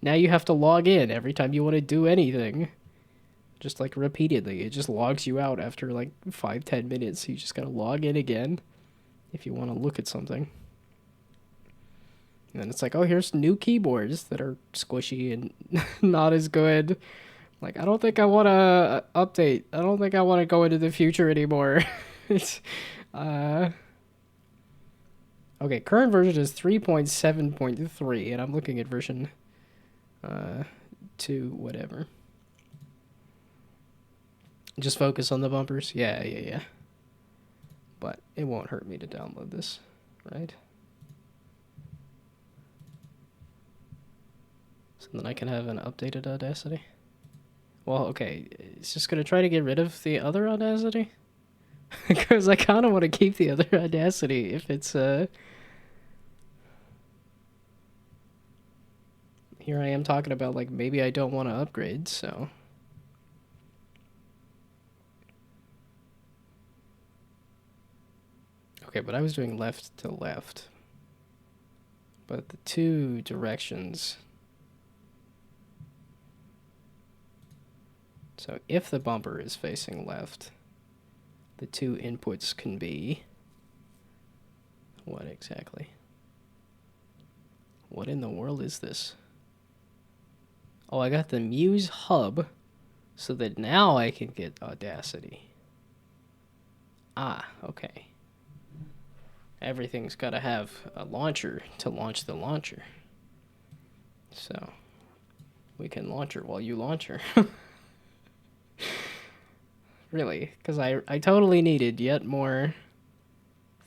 now you have to log in every time you want to do anything. Just like repeatedly. It just logs you out after like 5-10 minutes. You just got to log in again if you want to look at something. And then it's like, oh, here's new keyboards that are squishy and not as good. Like, I don't think I want to update. I don't think I want to go into the future anymore. It's, okay, current version is 3.7.3, and I'm looking at version 2, whatever. Just focus on the bumpers? Yeah. But it won't hurt me to download this, right? So then I can have an updated Audacity. Well, okay, it's just going to try to get rid of the other Audacity? Because I kind of want to keep the other Audacity if it's, Here I am talking about, like, maybe I don't want to upgrade, so... Okay, but I was doing left to left. But the two directions... So if the bumper is facing left, the two inputs can be... What exactly? What in the world is this? Oh, I got the Muse hub, so that now I can get Audacity. Ah, okay. Everything's got to have a launcher to launch the launcher. So, we can launch her while you launch her. Really, because I totally needed yet more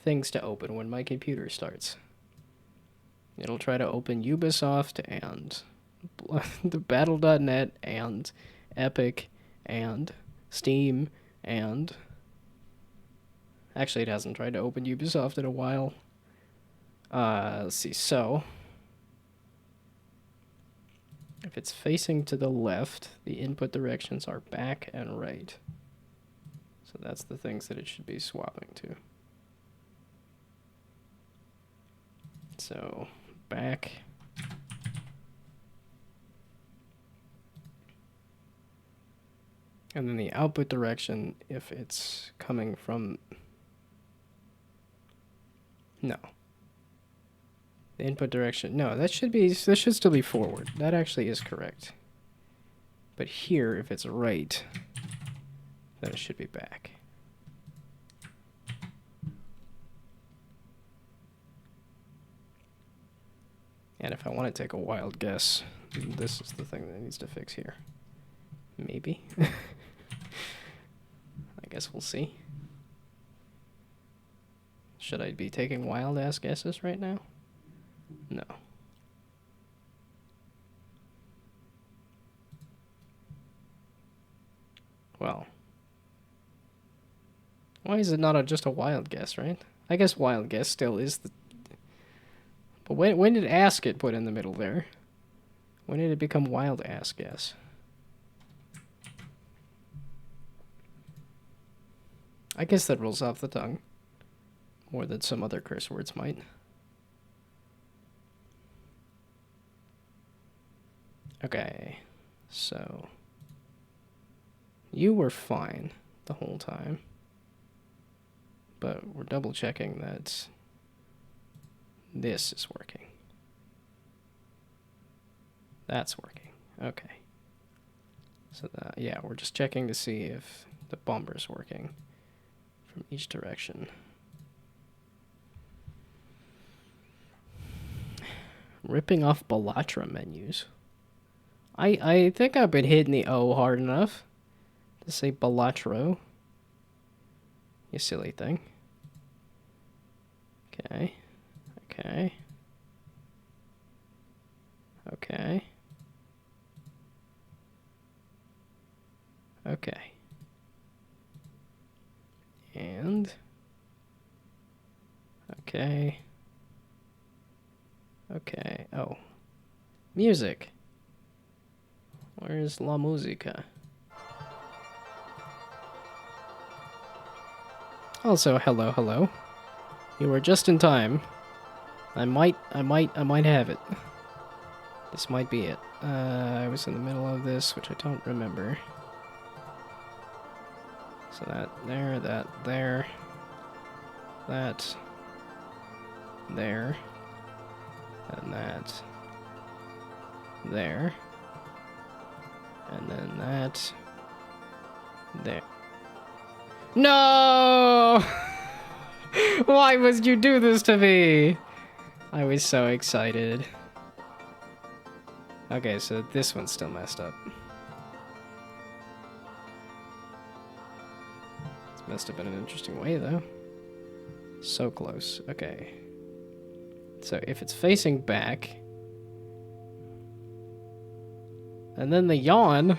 things to open when my computer starts. It'll try to open Ubisoft and the Battle.net and Epic and Steam and... Actually, it hasn't tried to open Ubisoft in a while. Let's see, so... If it's facing to the left, the input directions are back and right. So that's the things that it should be swapping to. So, back. And then the output direction, if it's coming from... No. The input direction, no, this should still be forward. That actually is correct. But here, if it's right, then it should be back. And if I want to take a wild guess, this is the thing that needs to fix here. Maybe. I guess we'll see. Should I be taking wild-ass guesses right now? No. Well. Why is it not just a wild guess, right? I guess wild guess still is the... But when did ass get put in the middle there? When did it become wild ass guess? I guess that rolls off the tongue. More than some other curse words might. Okay. So... You were fine the whole time. But we're double checking that this is working. That's working. Okay. So that, yeah, we're just checking to see if the bumper's working from each direction. Ripping off Bellatra menus. I think I've been hitting the O hard enough to say Bellatro. You silly thing. Okay. Okay. Okay. Okay. And... Okay. Okay. Oh. Music. Where's La Musica? Also, hello, hello. You were just in time. I might have it. This might be it. I was in the middle of this, which I don't remember. So that there, that there, that there, and that there, and then that there. No! Why must you do this to me? I was so excited. Okay, so this one's still messed up. It's messed up in an interesting way, though. So close. Okay. So if it's facing back... And then the yawn...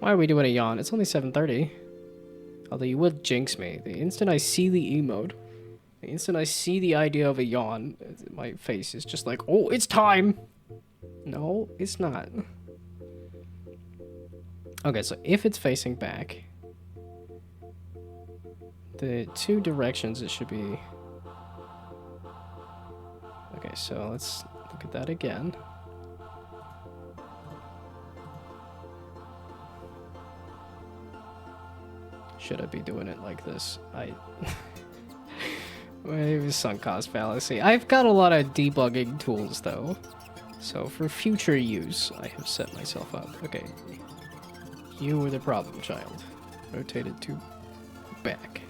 Why are we doing a yawn? It's only 7:30. Although you would jinx me. The instant I see the emote, the instant I see the idea of a yawn, my face is just like, oh, it's time! No, it's not. Okay, so if it's facing back, the two directions it should be... Okay, so let's look at that again. Should I be doing it like this? It was sunk cost fallacy. I've got a lot of debugging tools, though. So for future use, I have set myself up. Okay. You were the problem child. Rotated to back.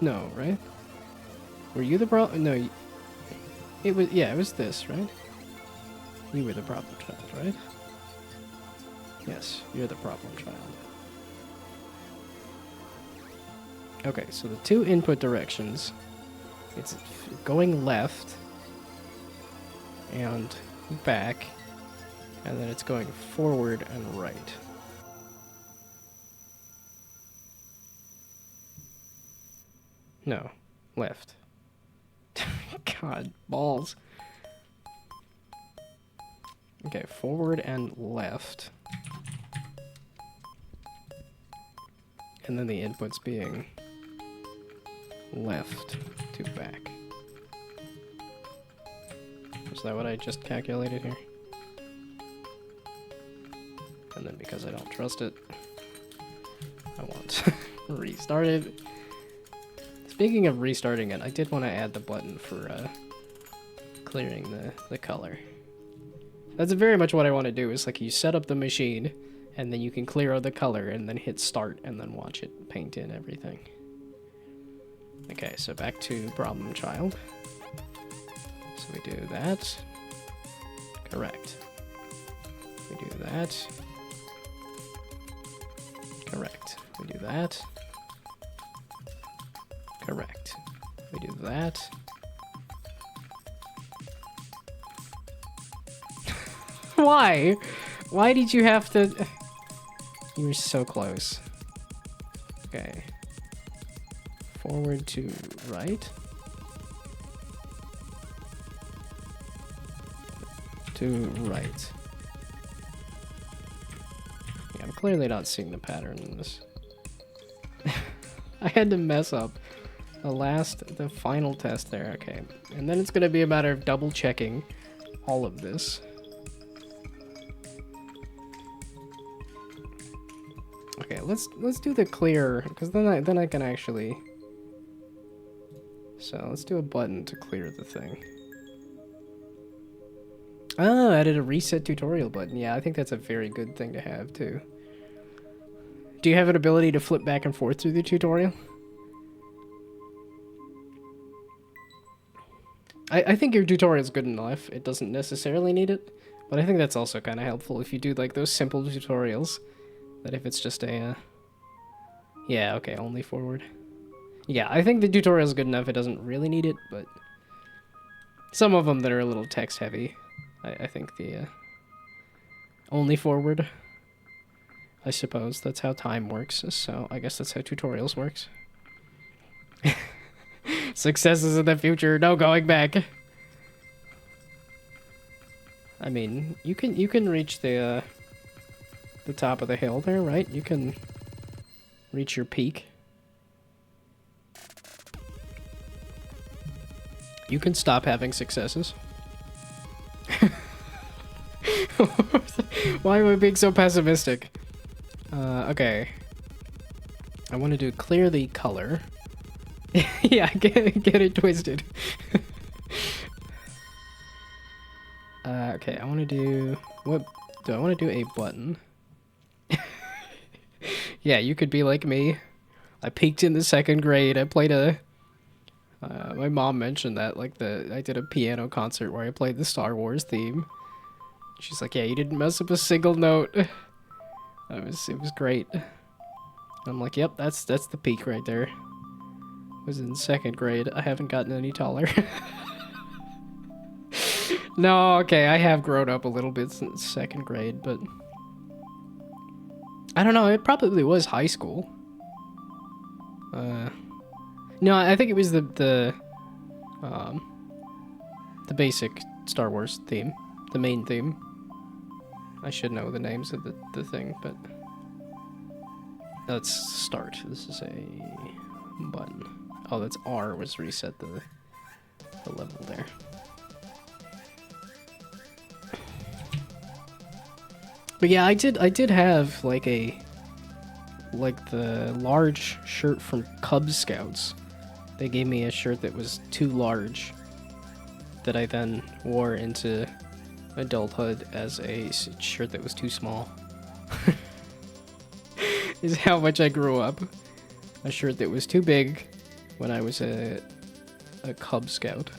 No, right? Were you the problem? No. It was, yeah, it was this, right? You were the problem child, right? Yes, you're the problem child. Okay, so the two input directions, it's going left and back, and then it's going forward and right. No, left. God, balls. Okay, forward and left. And then the inputs being left to back. Is that what I just calculated here? And then because I don't trust it, I won't restart it. Speaking of restarting it, I did want to add the button for clearing the color. That's very much what I want to do, is like you set up the machine, and then you can clear out the color, and then hit start, and then watch it paint in everything. Okay, so back to problem child. So we do that, Correct. We do that. Correct. We do that. Correct. We do that. Why? Why did you have to... You were so close. Okay. Forward to right. To right. Yeah, I'm clearly not seeing the pattern in this. I had to mess up the final test there. Okay. And then it's going to be a matter of double checking all of this. Okay, let's do the clear, because then I can actually... So let's do a button to clear the thing. Oh, I added a reset tutorial button. Yeah, I think that's a very good thing to have too. Do you have an ability to flip back and forth through the tutorial? I think your tutorial's good enough. It doesn't necessarily need it, but I think that's also kind of helpful if you do like those simple tutorials. That if it's just a... Yeah, okay, only forward. Yeah, I think the tutorial's good enough. It doesn't really need it, but... Some of them that are a little text heavy. I think the... Only forward. I suppose that's how time works, so I guess that's how tutorials works. Success is in the future, no going back. I mean, you can reach the top of the hill there, right? You can reach your peak. You can stop having successes. Why am I being so pessimistic? Okay. I want to do clear the color. Yeah, get it twisted. Okay, I want to do... What do I want to do? A button. Yeah, you could be like me. I peaked in the 2nd grade. I played a... my mom mentioned that, like, I did a piano concert where I played the Star Wars theme. She's like, yeah, you didn't mess up a single note. It was great. I'm like, yep, that's the peak right there. I was in 2nd grade. I haven't gotten any taller. No, okay, I have grown up a little bit since 2nd grade, but... I don't know, it probably was high school. No, I think it was the basic Star Wars theme. The main theme. I should know the names of the thing, but... Let's start. This is a button. Oh, that's R was reset the level there. But yeah, I did have like the large shirt from Cub Scouts. They gave me a shirt that was too large that I then wore into adulthood as a shirt that was too small. Is how much I grew up. A shirt that was too big when I was a Cub Scout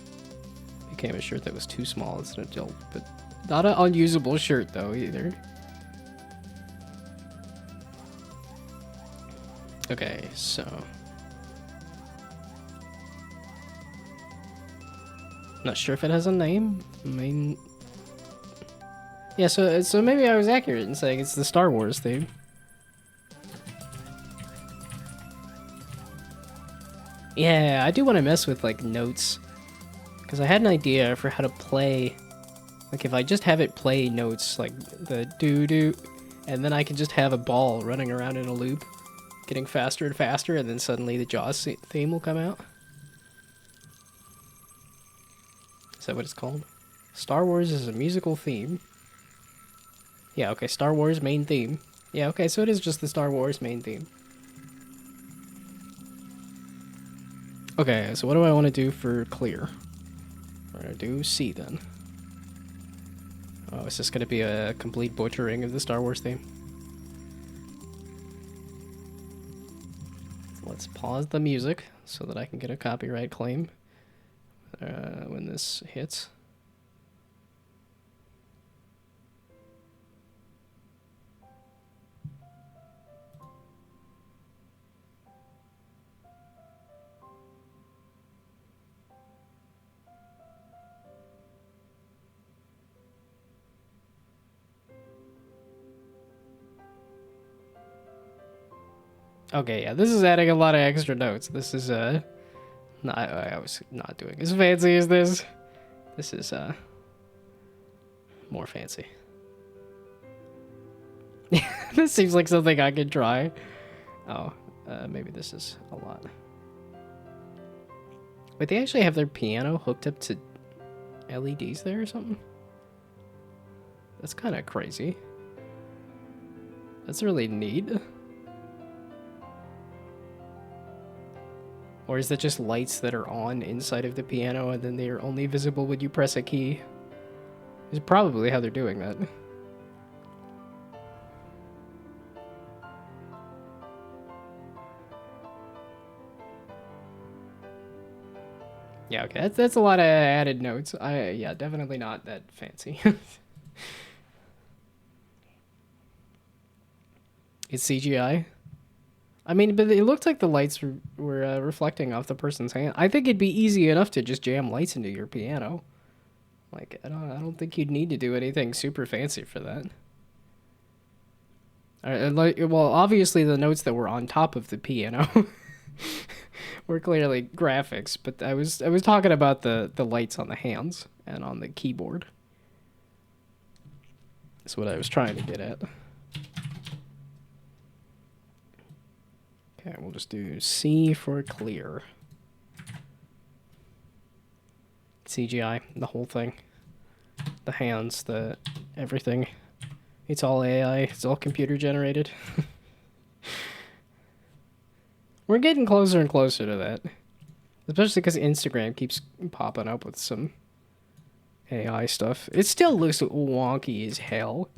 became a shirt that was too small as an adult, but not an unusable shirt though either. Okay, so not sure if it has a name. Yeah, so maybe I was accurate in saying it's the Star Wars theme. Yeah, I do want to mess with like notes, because I had an idea for how to play. Like if I just have it play notes like the doo-doo, and then I can just have a ball running around in a loop, getting faster and faster, and then suddenly the Jaws theme will come out. Is that what it's called? Star Wars is a musical theme. Yeah, okay, Star Wars main theme. Yeah, okay, so it is just the Star Wars main theme. Okay, so what do I want to do for clear? We're going to do C then. Oh, is this going to be a complete butchering of the Star Wars theme? Let's pause the music so that I can get a copyright claim when this hits. Okay, yeah, this is adding a lot of extra notes. This is, not, I was not doing as fancy as this. This is, more fancy. This seems like something I could try. Oh, maybe this is a lot. Wait, they actually have their piano hooked up to LEDs there or something? That's kind of crazy. That's really neat. Or is that just lights that are on inside of the piano and then they are only visible when you press a key? Is probably how they're doing that. Yeah, okay, that's a lot of added notes. Yeah, definitely not that fancy. It's CGI. I mean, but it looked like the lights were reflecting off the person's hand. I think it'd be easy enough to just jam lights into your piano. Like, I don't think you'd need to do anything super fancy for that. Well, obviously the notes that were on top of the piano were clearly graphics, but I was talking about the lights on the hands and on the keyboard. That's what I was trying to get at. Okay, we'll just do C for clear. CGI, the whole thing. The hands, the everything. It's all AI, it's all computer generated. We're getting closer and closer to that. Especially because Instagram keeps popping up with some AI stuff. It still looks wonky as hell.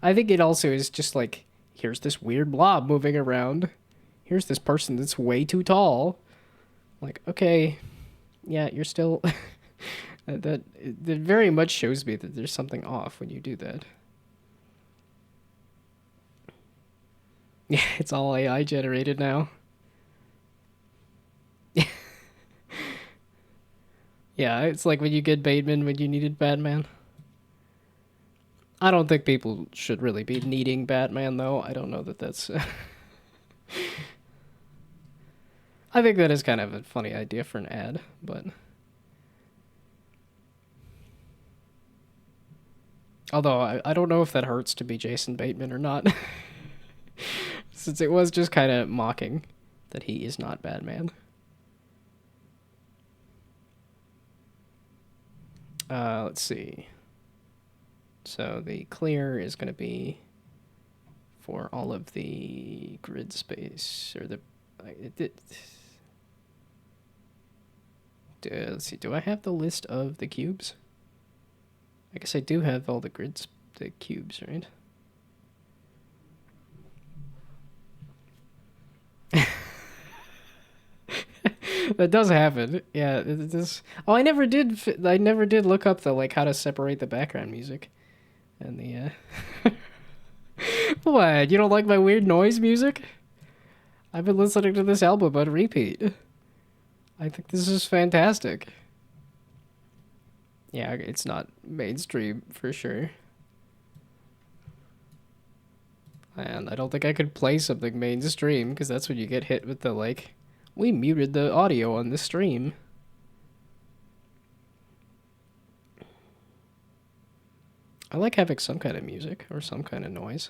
I think it also is just like, here's this weird blob moving around. Here's this person that's way too tall. Like, okay, yeah, you're still... that very much shows me that there's something off when you do that. Yeah, it's all AI generated now. Yeah, it's like when you get Bateman when you needed Batman. I don't think people should really be needing Batman, though. I don't know that that's... I think that is kind of a funny idea for an ad, but... Although, I don't know if that hurts to be Jason Bateman or not. Since it was just kind of mocking that he is not Batman. Let's see. So the clear is going to be for all of the grid space, or the... let's see, do I have the list of the cubes? I guess I do have all the grids, the cubes, right? That does happen. Yeah, this. Oh, I never did. I never did look up the how to separate the background music, and the. What? You don't like my weird noise music? I've been listening to this album on repeat. I think this is fantastic. Yeah, it's not mainstream for sure. And I don't think I could play something mainstream because that's when you get hit with the we muted the audio on this stream. I like having some kind of music or some kind of noise.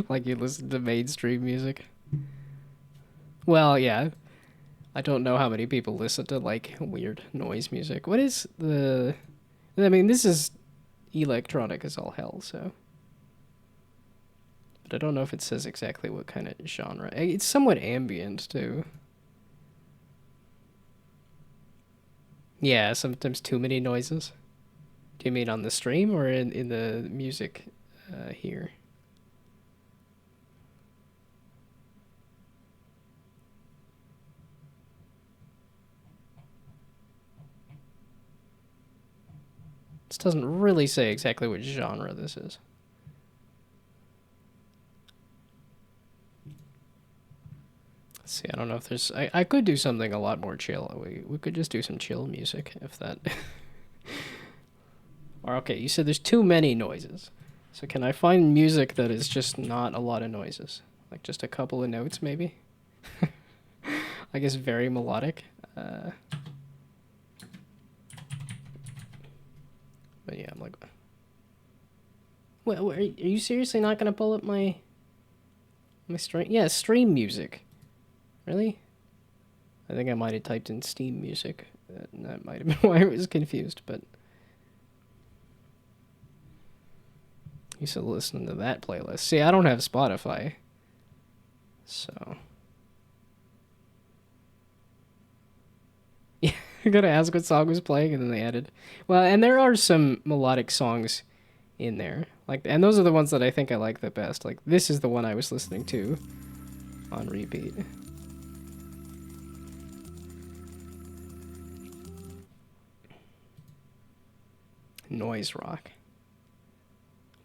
Like you listen to mainstream music. Well, yeah. I don't know how many people listen to weird noise music. What is the... I mean, this is electronic as all hell, so... But I don't know if it says exactly what kind of genre. It's somewhat ambient, too. Yeah, sometimes too many noises. Do you mean on the stream or in the music here? This doesn't really say exactly what genre this is. Let's see, I don't know if there's... I could do something a lot more chill. We could just do some chill music, if that... Or, okay, you said there's too many noises. So can I find music that is just not a lot of noises? Like just a couple of notes, maybe? I guess very melodic. But yeah, I'm like... Well, are you seriously not going to pull up my stream? Yeah, stream music. Really? I think I might have typed in Steam music. That might have been why I was confused, but... You should listen to that playlist. See, I don't have Spotify. So... Yeah, I gotta ask what song was playing, and then they added... Well, and there are some melodic songs in there. Like, and those are the ones that I think I like the best. Like, this is the one I was listening to on repeat. Noise rock.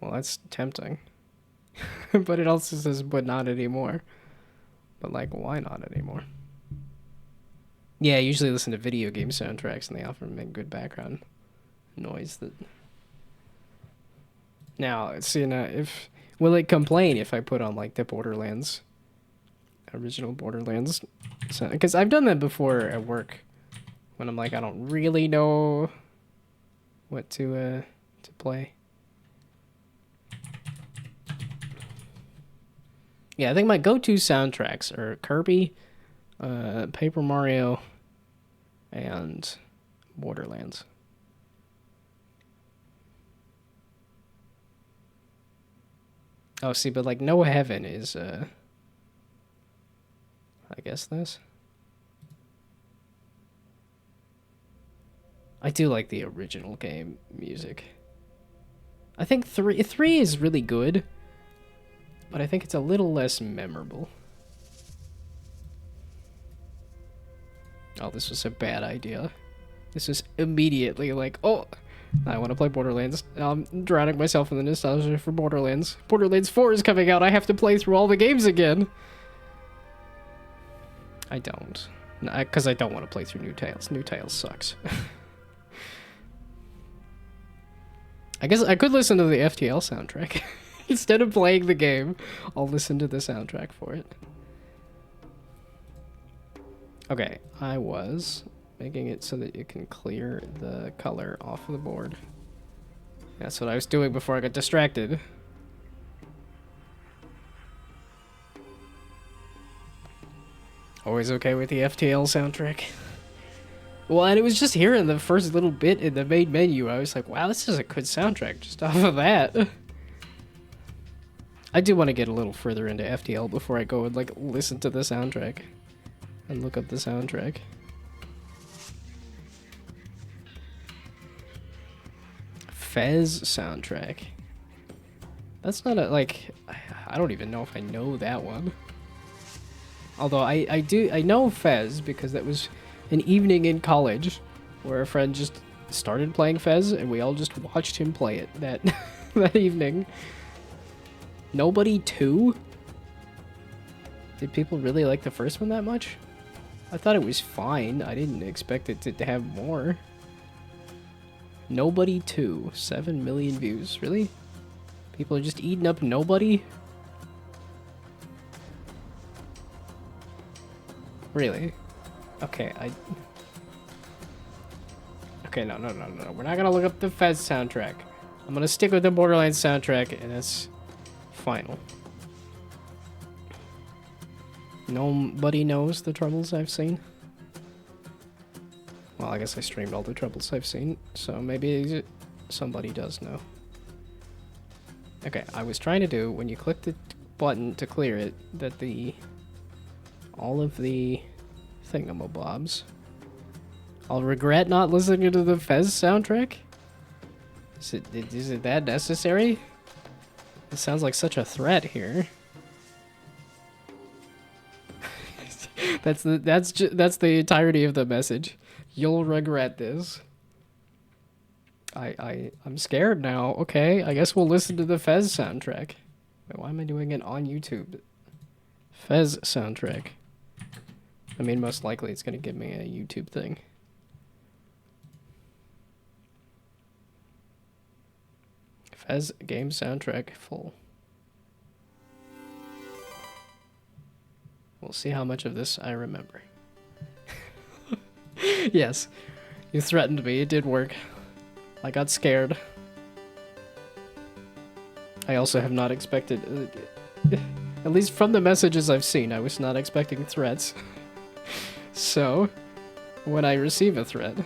Well, that's tempting. But it also says, but not anymore. But, like, why not anymore? Yeah, I usually listen to video game soundtracks, and they often make good background noise that... Now, see, now, if... Will it complain if I put on, like, the Borderlands... Original Borderlands... Because I've done that before at work. When I'm like, I don't really know... what to play. Yeah, I think my go-to soundtracks are Kirby, Paper Mario, and Borderlands. Oh, see, but like No Heaven is, I guess this. I do like the original game music. I think three is really good, but I think it's a little less memorable. Oh, this was a bad idea. This was immediately like, oh, I want to play Borderlands. I'm drowning myself in the nostalgia for Borderlands. Borderlands 4 is coming out. I have to play through all the games again. I don't. Because I don't want to play through New Tales. New Tales sucks. I guess I could listen to the FTL soundtrack. Instead of playing the game, I'll listen to the soundtrack for it. Okay, I was making it so that you can clear the color off of the board. That's what I was doing before I got distracted. Always okay with the FTL soundtrack. Well, and it was just hearing the first little bit in the main menu. I was like, wow, this is a good soundtrack just off of that. I do want to get a little further into FTL before I go and, like, listen to the soundtrack. And look up the soundtrack. Fez soundtrack. That's not a, like, I don't even know if I know that one. Although I know Fez because that was an evening in college where a friend just started playing Fez and we all just watched him play it that that evening. Nobody 2? Did people really like the first one that much? I thought it was fine. I didn't expect it to have more. Nobody 2. 7 million views. Really? People are just eating up Nobody? Really? Okay, Okay, no. We're not gonna look up the Fez soundtrack. I'm gonna stick with the Borderlands soundtrack, and that's final. Nobody knows the troubles I've seen. Well, I guess I streamed all the troubles I've seen, so maybe somebody does know. Okay, I was trying to do, when you click the button to clear it, that all of the thingamabobs. I'll regret not listening to the Fez soundtrack? Is it that necessary? It sounds like such a threat here. That's the entirety of the message. You'll regret this. I'm scared now. Okay, I guess we'll listen to the Fez soundtrack. Wait, why am I doing it on YouTube? Fez soundtrack. I mean, most likely it's gonna give me a YouTube thing. Fez game soundtrack full. We'll see how much of this I remember. Yes, you threatened me. It did work. I got scared. I also have not expected... at least from the messages I've seen, I was not expecting threats. So, when I receive a threat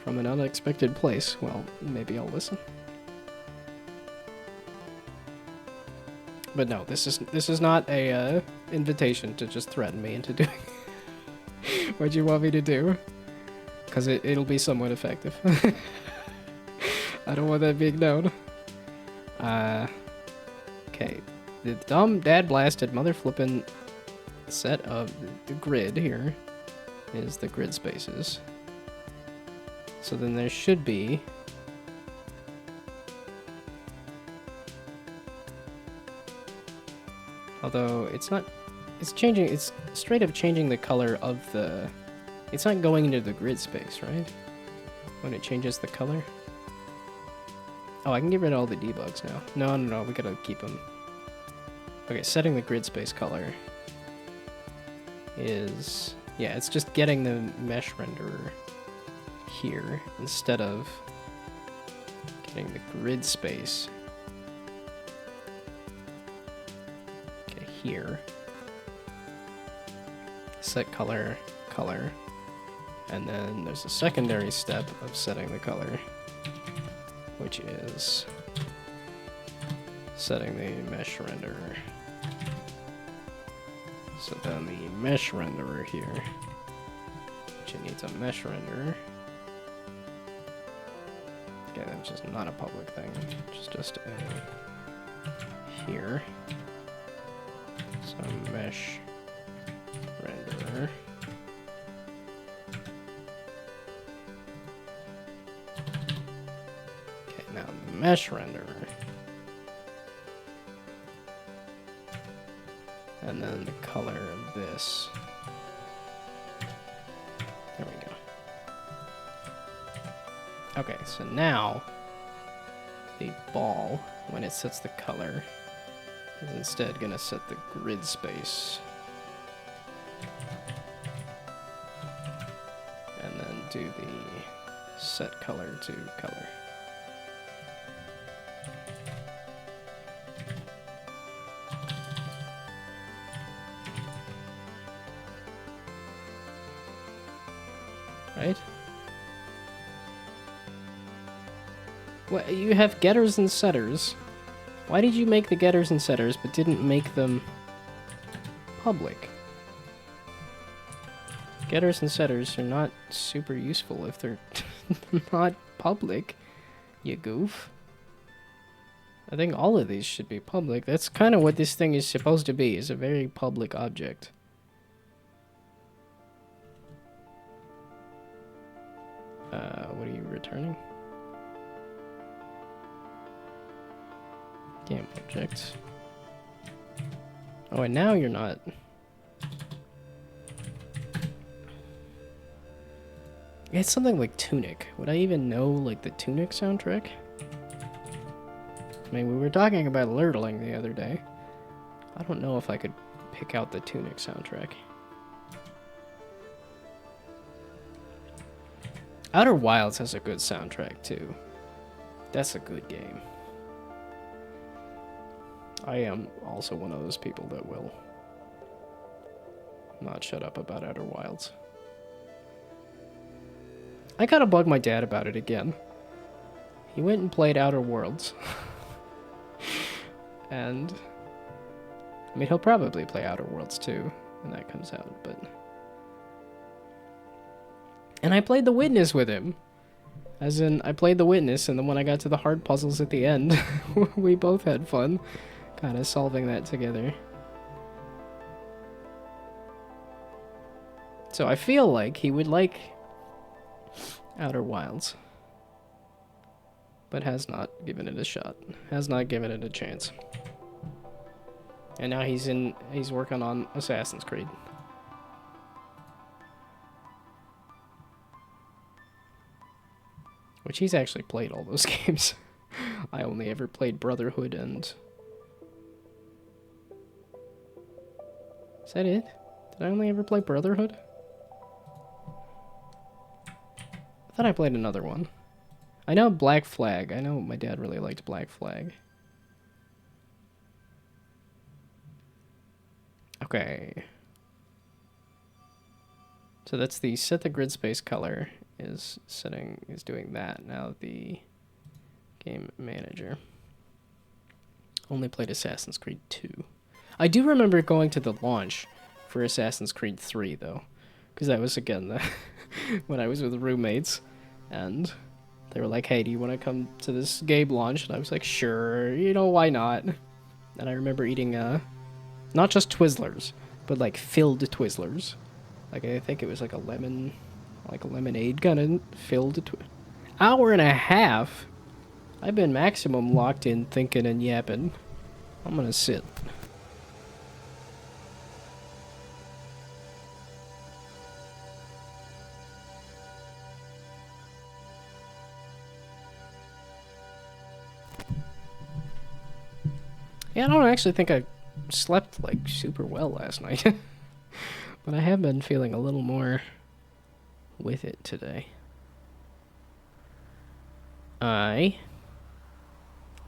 from an unexpected place, well, maybe I'll listen. But no, this is not a invitation to just threaten me into doing what you want me to do, because it'll be somewhat effective. I don't want that being known. Okay, the dumb dad blasted mother flippin' set of the grid here is the grid spaces. So then there should be although it's not, it's changing, it's straight up changing the color of the, it's not going into the grid space, right? When it changes the color? Oh, I can get rid of all the debugs now. No, we gotta keep them. Okay, setting the grid space color is, yeah, it's just getting the mesh renderer here instead of getting the grid space here. Set color, and then there's a secondary step of setting the color, which is setting the mesh renderer. So then the mesh renderer here, which it needs a mesh renderer. Okay, that's just not a public thing, it's just a here. So mesh renderer. Okay, now mesh renderer. And then the color of this. There we go. Okay, so now the ball, when it sets the color, is instead gonna set the grid space. And then do the set color to color. Right? Well, you have getters and setters. Why did you make the getters and setters but didn't make them public? Getters and setters are not super useful if they're not public, you goof. I think all of these should be public. That's kind of what this thing is supposed to be, is a very public object. What are you returning? Game object. Oh, and now you're not. It's something like Tunic. Would I even know, like, the Tunic soundtrack? I mean, we were talking about Lurtling the other day. I don't know if I could pick out the Tunic soundtrack. Outer Wilds has a good soundtrack, too. That's a good game. I am also one of those people that will not shut up about Outer Wilds. I gotta bug my dad about it again. He went and played Outer Worlds. And I mean, he'll probably play Outer Worlds too when that comes out, but... And I played The Witness with him. As in, I played The Witness, and then when I got to the hard puzzles at the end, we both had fun kind of solving that together. So I feel like he would like Outer Wilds, but has not given it a shot. Has not given it a chance. And now he's working on Assassin's Creed. Which he's actually played all those games. I only ever played Brotherhood and... Is that it? Did I only ever play Brotherhood? I thought I played another one. I know Black Flag. I know my dad really liked Black Flag. Okay. So that's the set the grid space color is doing that. Now the game manager. Only played Assassin's Creed 2. I do remember going to the launch for Assassin's Creed 3 though, because that was again the when I was with roommates, and they were like, "Hey, do you want to come to this game launch?" And I was like, "Sure, you know, why not?" And I remember eating not just Twizzlers, but like filled Twizzlers. Like I think it was like a lemonade kind of filled hour and a half. I've been maximum locked in thinking and yapping. I'm gonna sit. Yeah, I don't actually think I slept like super well last night. But I have been feeling a little more with it today. I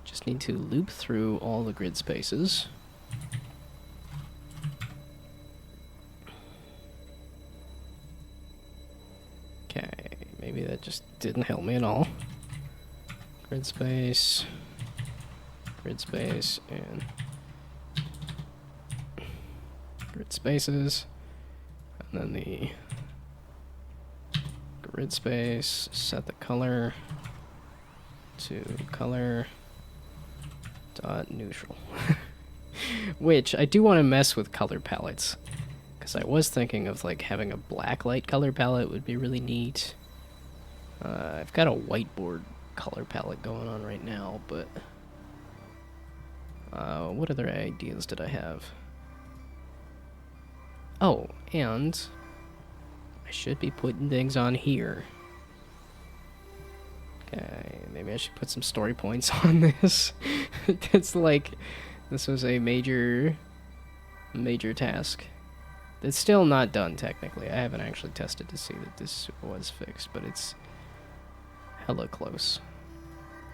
just need to loop through all the grid spaces. Okay, maybe that just didn't help me at all. Grid space, and grid spaces, and then the grid space, set the color to color dot neutral. Which I do want to mess with color palettes, because I was thinking of like having a black light color palette would be really neat. I've got a whiteboard color palette going on right now, but what other ideas did I have? Oh, and I should be putting things on here. Okay, maybe I should put some story points on this. It's like, this was a major task. It's still not done, technically. I haven't actually tested to see that this was fixed, but it's hella close.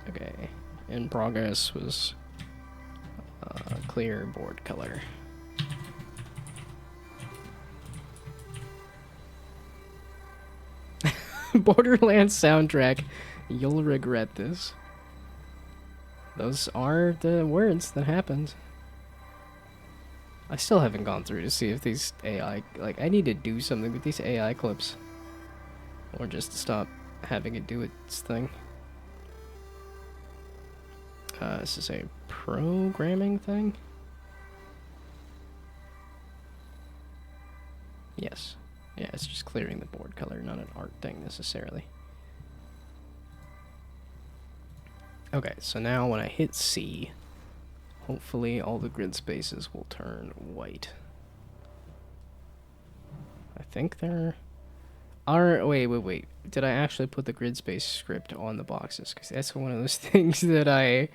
Okay, in progress was clear board color. Borderlands soundtrack. You'll regret this. Those are the words that happened. I still haven't gone through to see if these AI... Like, I need to do something with these AI clips. Or just stop having it do its thing. This is a programming thing? Yes. Yeah, it's just clearing the board color, not an art thing necessarily. Okay, so now when I hit C, hopefully all the grid spaces will turn white. I think there are... Wait. Did I actually put the grid space script on the boxes? Because that's one of those things that I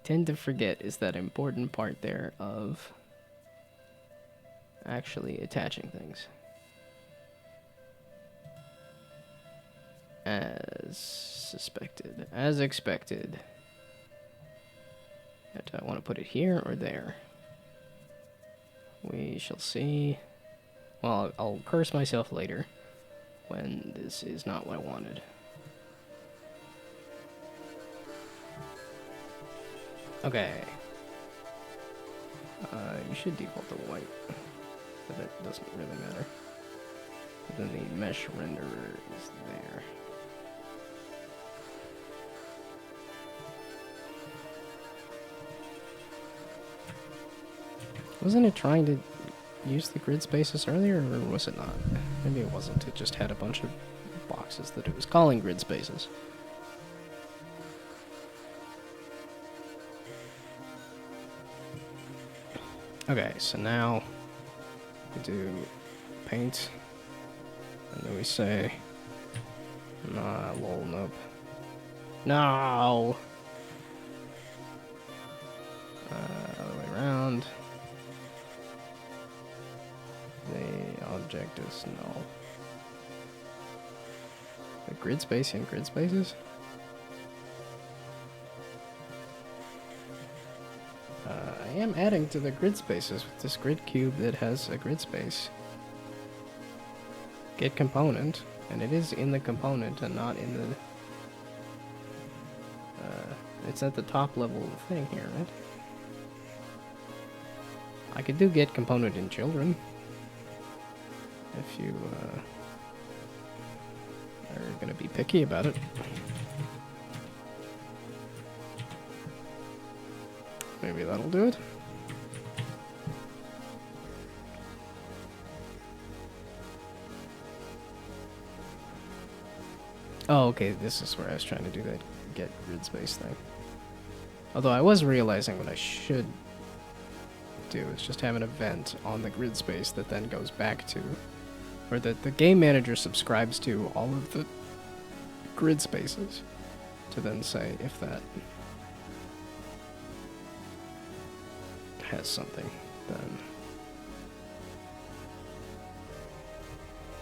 tend to forget, is that important part there of actually attaching things. As suspected. As expected. Do I want to put it here or there? We shall see. Well, I'll curse myself later when this is not what I wanted. Okay. You should default to white, but that doesn't really matter. But then the mesh renderer is there. Wasn't it trying to use the grid spaces earlier, or was it not? Maybe it wasn't. It just had a bunch of boxes that it was calling grid spaces. Okay, so now we do paint, and then we say, nah, lol, nope. No! object is null. The grid space in grid spaces? I am adding to the grid spaces with this grid cube that has a grid space. Get component, and it is in the component and not in the... it's at the top level thing here, right? I could do get component in children. If you are gonna be picky about it. Maybe that'll do it. Oh, okay, this is where I was trying to do that get grid space thing. Although I was realizing what I should do is just have an event on the grid space that then goes back to, or that the game manager subscribes to all of the grid spaces to then say if that has something, then...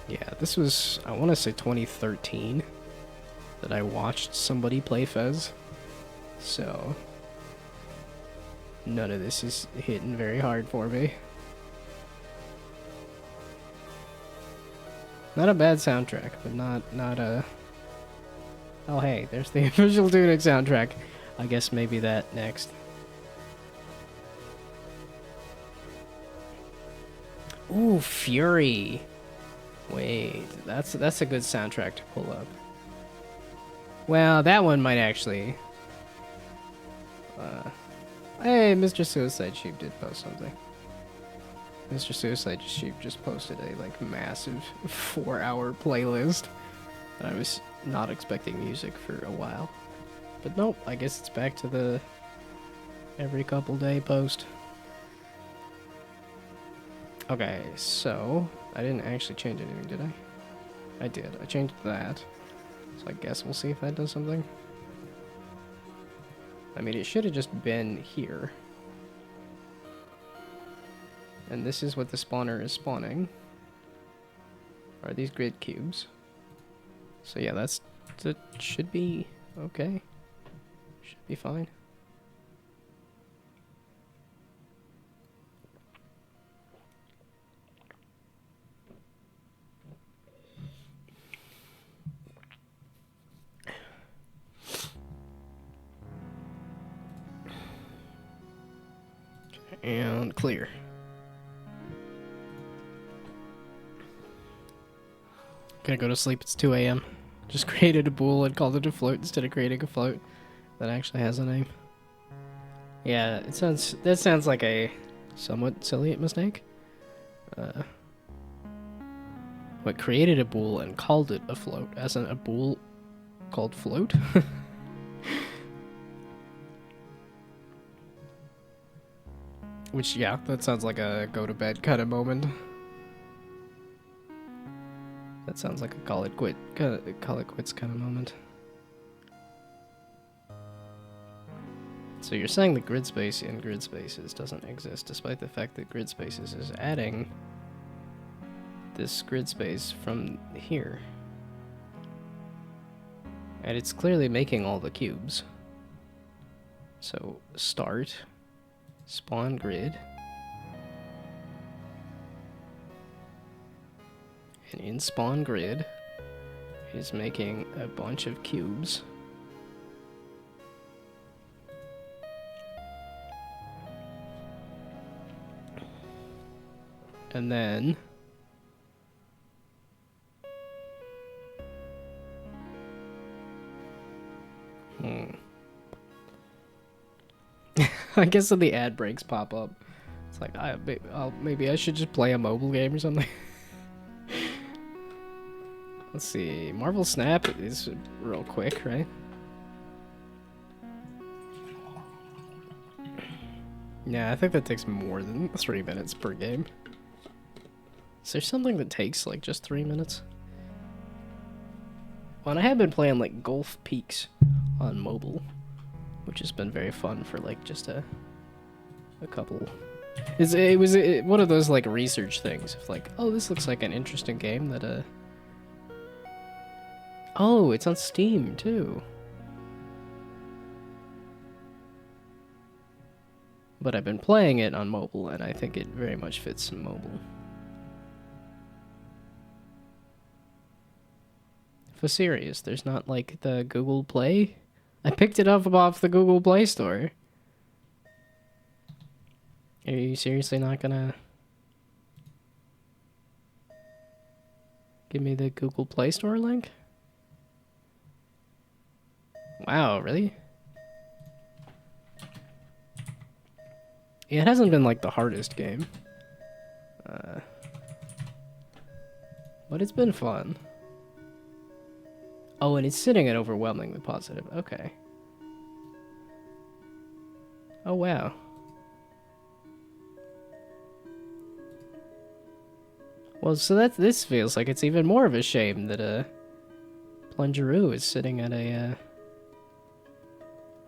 Yeah, this was, I want to say 2013 that I watched somebody play Fez, so none of this is hitting very hard for me. Not a bad soundtrack, but not a... Oh hey, there's the official Tunic soundtrack. I guess maybe that next. Ooh, Fury. Wait, that's a good soundtrack to pull up. Well, that one might actually... hey, Mr. Suicide Sheep did post something. Mr. Suicide Sheep just posted a, like, massive 4-hour playlist. And I was not expecting music for a while. But nope, I guess it's back to the every couple day post. Okay, so I didn't actually change anything, did I? I did. I changed that. So I guess we'll see if that does something. I mean, it should have just been here. And this is what the spawner is spawning. Are these grid cubes? So yeah, that should be okay. Should be fine. And clear. Gonna go to sleep, it's 2 a.m. Just created a bool and called it a float instead of creating a float that actually has a name. Yeah, that sounds like a somewhat silly mistake. What created a bool and called it a float, as in a bool called float? Which, yeah, that sounds like a go to bed kind of moment. That sounds like a call it quits kind of moment. So you're saying the grid space in grid spaces doesn't exist, despite the fact that grid spaces is adding this grid space from here. And it's clearly making all the cubes. So start, spawn grid, and in spawn grid is making a bunch of cubes. And then I guess when the ad breaks pop up, it's like maybe I should just play a mobile game or something. Let's see, Marvel Snap is real quick, right? Yeah, I think that takes more than 3 minutes per game. Is there something that takes like just 3 minutes? Well, and I have been playing like Golf Peaks on mobile, which has been very fun for like just a couple It was one of those like research things of like, oh, this looks like an interesting game that oh, it's on Steam too. But I've been playing it on mobile, and I think it very much fits mobile. For serious, there's not like the Google Play? I picked it up off the Google Play Store. Are you seriously not gonna give me the Google Play Store link? Wow, really? Yeah, it hasn't been like the hardest game. But it's been fun. Oh, and it's sitting at overwhelmingly positive. Okay. Oh, wow. Well, so this feels like it's even more of a shame that Plungeroo is sitting at a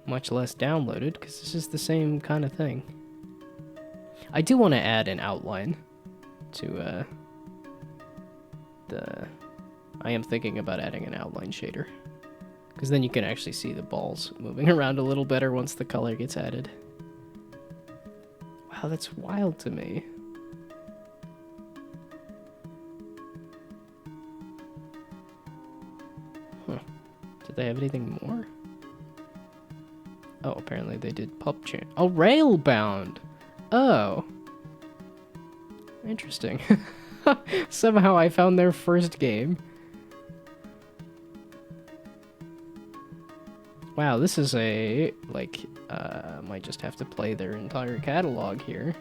much less downloaded, because this is the same kind of thing. I do want to add an outline to I am thinking about adding an outline shader, because then you can actually see the balls moving around a little better once the color gets added. Wow, that's wild to me. Huh. Did they have anything more? Oh, apparently they did Pup Chain. Oh, Railbound! Oh. Interesting. Somehow I found their first game. Wow, this is a, like, might just have to play their entire catalog here.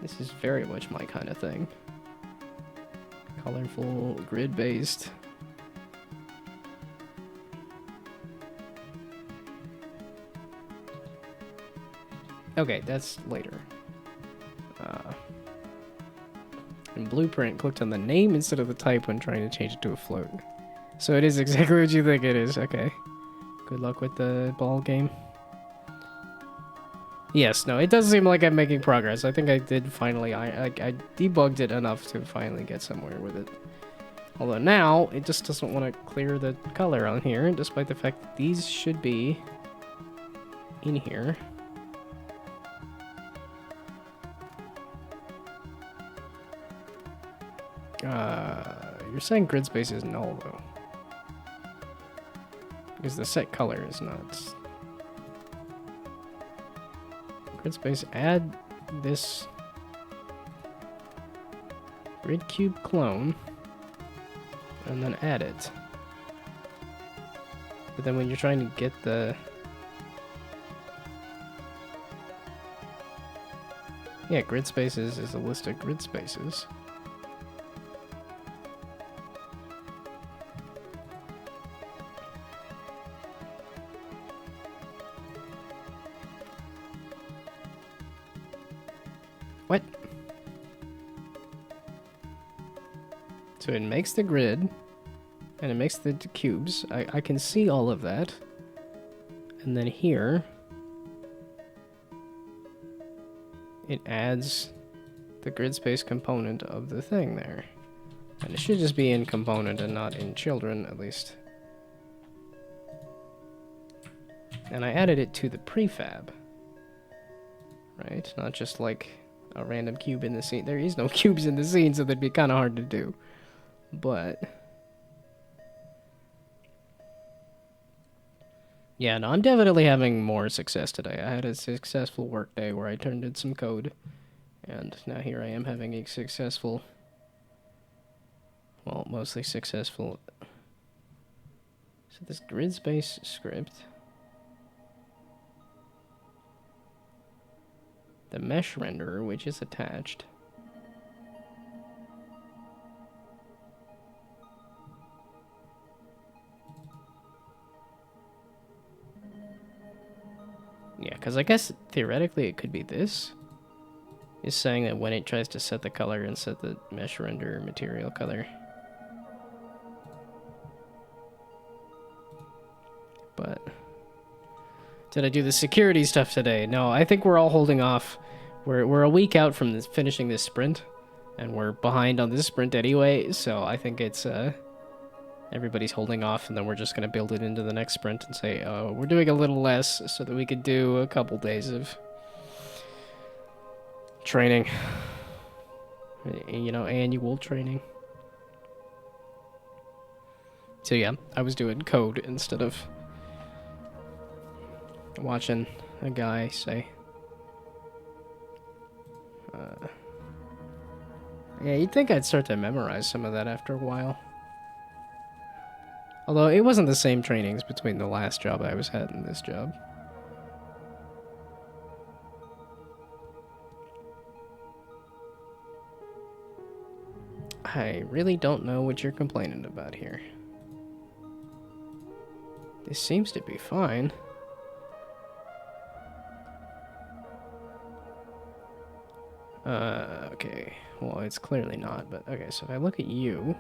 This is very much my kind of thing. Colorful, grid-based. Okay, that's later. In Blueprint, clicked on the name instead of the type when trying to change it to a float. So it is exactly what you think it is. Okay. Good luck with the ball game. Yes, no, it does seem like I'm making progress. I think I did finally, I debugged it enough to finally get somewhere with it. Although now, it just doesn't want to clear the color on here, despite the fact that these should be in here. You're saying grid space is null, though. Because the set color is not. Grid space, add this grid cube clone, and then add it. But then when you're trying to get the... Yeah, grid spaces is a list of grid spaces. What? So it makes the grid, and it makes the cubes. I can see all of that. And then here, it adds the grid space component of the thing there. And it should just be in component and not in children, at least. And I added it to the prefab. Right? Not just like a random cube in the scene. There is no cubes in the scene, so that'd be kind of hard to do. But yeah, no, I'm definitely having more success today. I had a successful work day where I turned in some code, and now here I am having a successful, well, mostly successful. So this grid space script, the mesh renderer, which is attached. Yeah, because I guess theoretically it could be this. Is saying that when it tries to set the color and set the mesh render material color. But did I do the security stuff today? No, I think we're all holding off we're a week out from finishing this sprint, and we're behind on this sprint anyway. So I think it's everybody's holding off, and then we're just gonna build it into the next sprint and say, oh, we're doing a little less so that we could do a couple days of training. You know, annual training. So yeah, I was doing code instead of watching a guy say. Yeah, you'd think I'd start to memorize some of that after a while. Although it wasn't the same trainings between the last job I was at and this job. I really don't know what you're complaining about here. This seems to be fine. Okay. Well, it's clearly not, but okay, so if I look at you,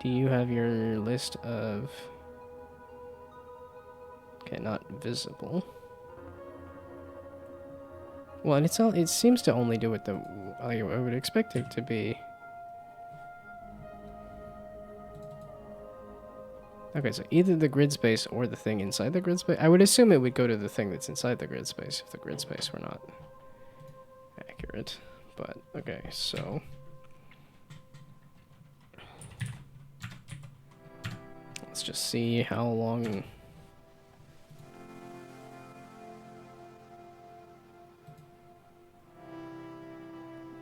do you have your list of... Okay, not visible. Well, and it seems to only do what I would expect it to be. Okay, so either the grid space or the thing inside the grid space. I would assume it would go to the thing that's inside the grid space if the grid space were not accurate. But, okay, so... Let's just see how long...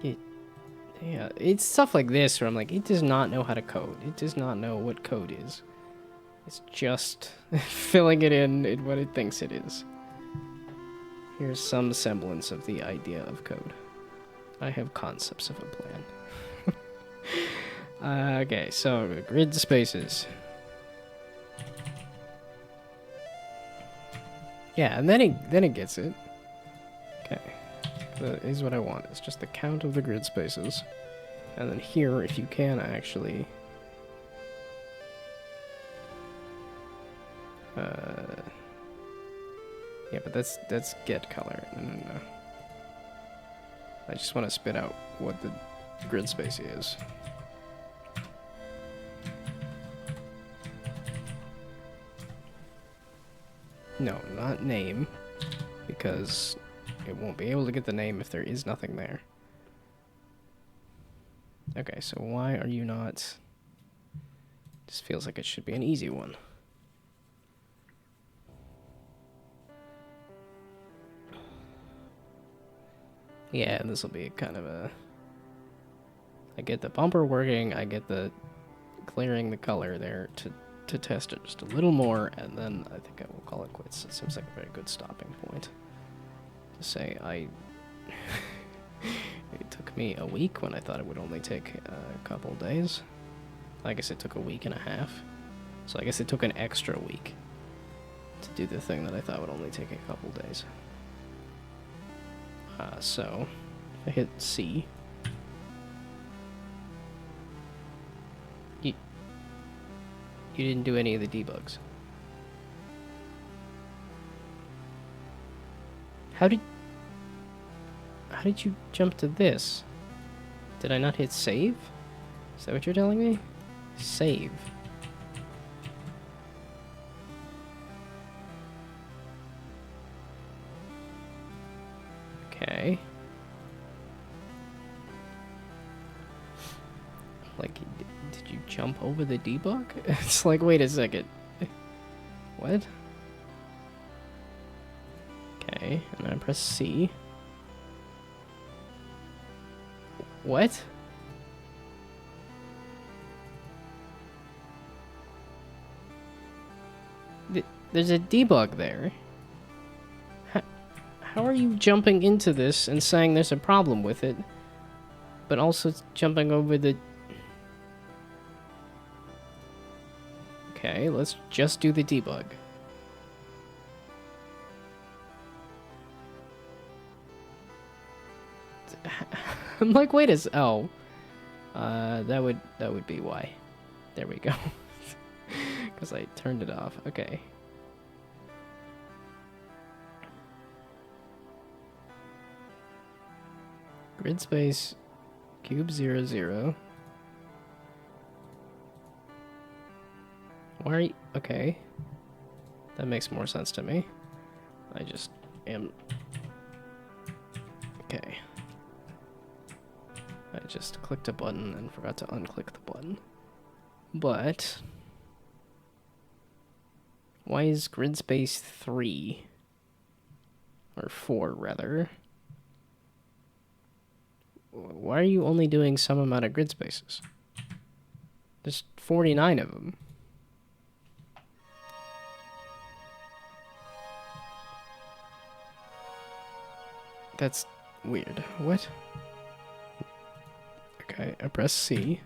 Yeah, it's stuff like this where I'm like, it does not know how to code. It does not know what code is. It's just filling it in what it thinks it is. Here's some semblance of the idea of code. I have concepts of a plan. Okay, so grid spaces. Yeah, and then it gets it. Okay. That is what I want. It's just the count of the grid spaces. And then here, if you can actually... Yeah, but that's get color. No. I just want to spit out what the grid space is. No, not name, because it won't be able to get the name if there is nothing there. Okay, so why are you not... This feels like it should be an easy one. Yeah, this will be kind of a... I get the bumper working, I get the clearing the color there to test it just a little more, and then I think I will call it quits. It seems like a very good stopping point. To say it took me a week when I thought it would only take a couple days. I guess it took a week and a half. So I guess it took an extra week to do the thing that I thought would only take a couple days. So, if I hit C, you didn't do any of the debugs. How did you jump to this? Did I not hit save? Is that what you're telling me? Save. Okay. Like, did you jump over the debug? It's like, wait a second. What? Okay, and then I press C. What? There's a debug there. How are you jumping into this and saying there's a problem with it, but also jumping over the... Okay, let's just do the debug. I'm like, wait a s- oh. That would be why. There we go. Because I turned it off. Okay. Grid space cube 0, 0. Why are you... Okay. That makes more sense to me. I just am... Okay. I just clicked a button and forgot to unclick the button. But... Why is grid space 3? Or 4, rather. Why are you only doing some amount of grid spaces? There's 49 of them. That's weird. What? Okay, I press C.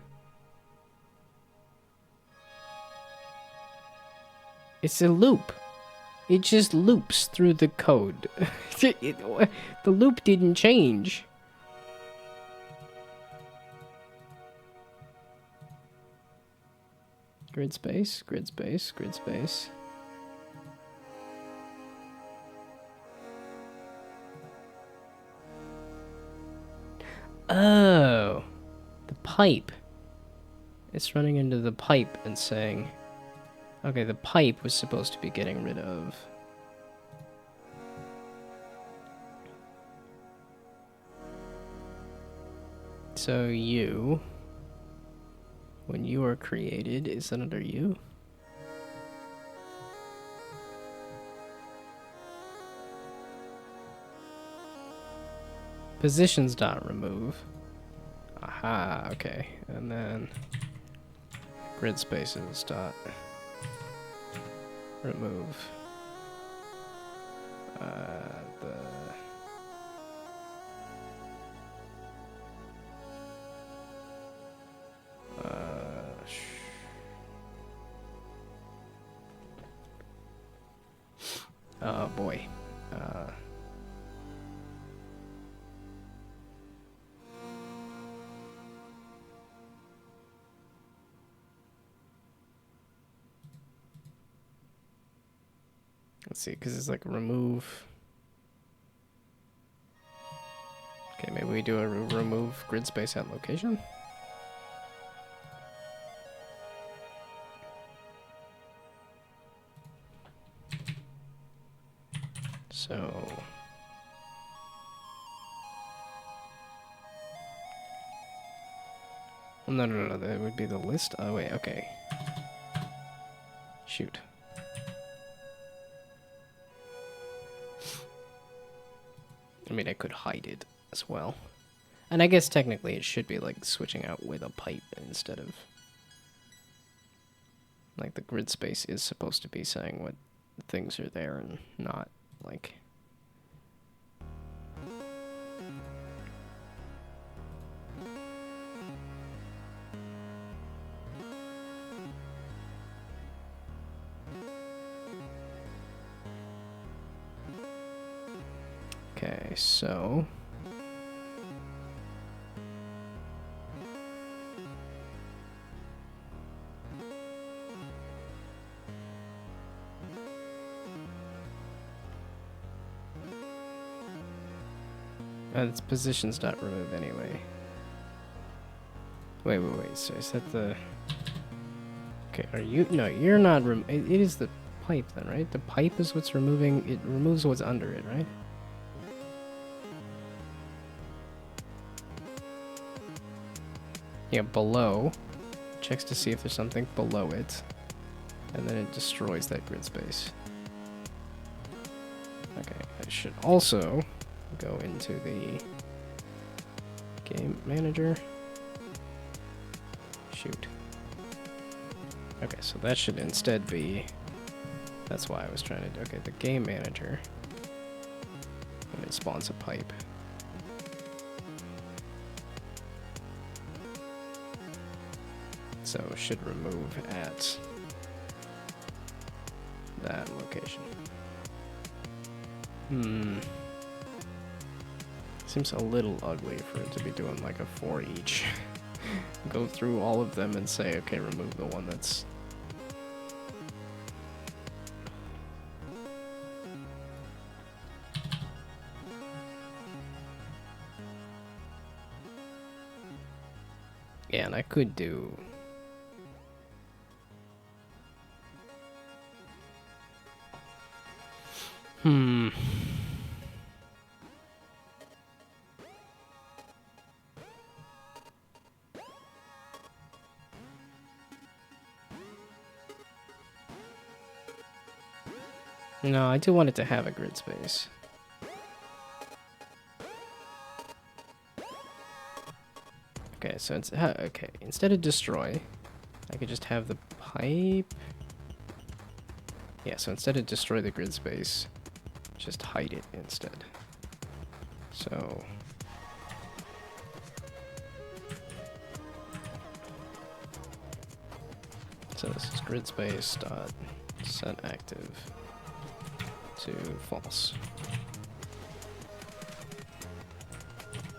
It's a loop. It just loops through the code. The loop didn't change. Grid space, grid space, grid space. Oh, the pipe. It's running into the pipe and saying, okay, the pipe was supposed to be getting rid of. So you, when you are created, is that under you? Positions dot remove. Aha, okay. And then grid spaces dot remove oh boy. Let's see, because it's like remove. Okay, maybe we do a remove grid space at location. So well, no, that would be the list. Oh wait, okay. Shoot. I mean, I could hide it as well. And I guess technically it should be like switching out with a pipe instead of... Like the grid space is supposed to be saying what things are there and not like... Okay, so... it's positions dot remove anyway. Wait, so is that the... Okay, are you... No, you're not... It is the pipe then, right? The pipe is what's removing... It removes what's under it, right? Yeah, below. Checks to see if there's something below it. And then it destroys that grid space. Okay, I should also go into the game manager. Shoot. Okay, so that should instead be... That's why I was trying to do... Okay, the game manager. And it spawns a pipe. So it should remove at that location. Seems a little ugly for it to be doing like a for each. Go through all of them and say, okay, remove the one that's... Yeah, and I could do... Hmm. No, I do want it to have a grid space. Okay, so it's okay. Instead of destroy, I could just have the pipe. Yeah, so instead of destroy the grid space, just hide it instead. So this is grid space dot set active to false.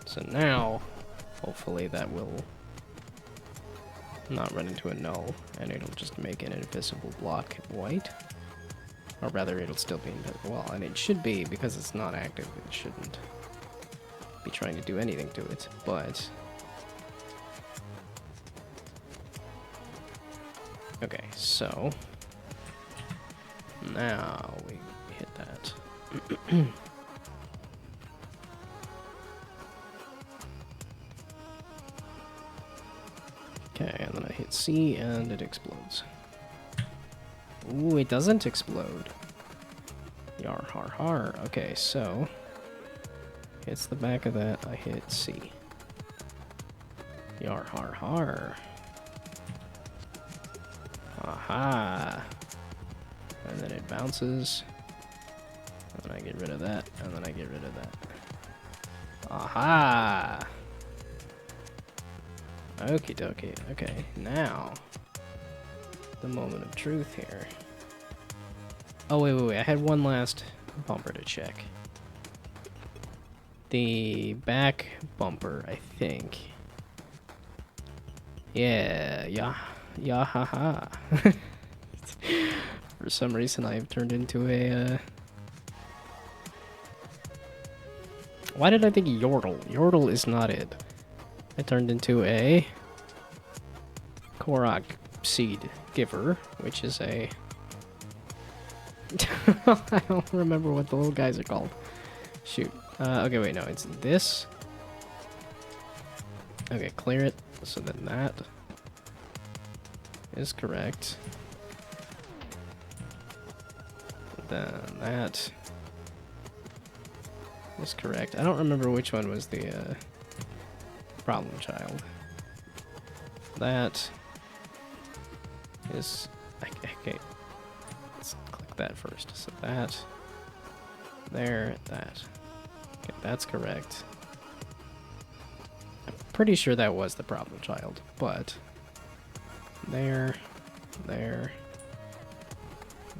So now, hopefully that will not run into a null, and it'll just make an invisible block white. Or rather, it'll still be invisible. Well, and it should be, because it's not active, it shouldn't be trying to do anything to it, but... Okay, so... Now we hit that. Okay, and then I hit C and it explodes. Ooh, it doesn't explode. Yar har har. Okay, so hits the back of that, I hit C. Yar har har. Aha. And then it bounces. And then I get rid of that, and then I get rid of that. Aha! Okie dokie. Okay, now the moment of truth here. Oh, wait. I had one last bumper to check. The back bumper, I think. Yeah, haha. For some reason, I've turned into a, Why did I think Yordle? Yordle is not it. I turned into a Korok seed giver, which is a... I don't remember what the little guys are called. Shoot. Okay, wait, no, it's this. Okay, clear it. So then that is correct. Then that is correct. I don't remember which one was the problem child. That is... Okay, let's click that first. So that, there, that. Okay, that's correct. I'm pretty sure that was the problem child, but... There, there,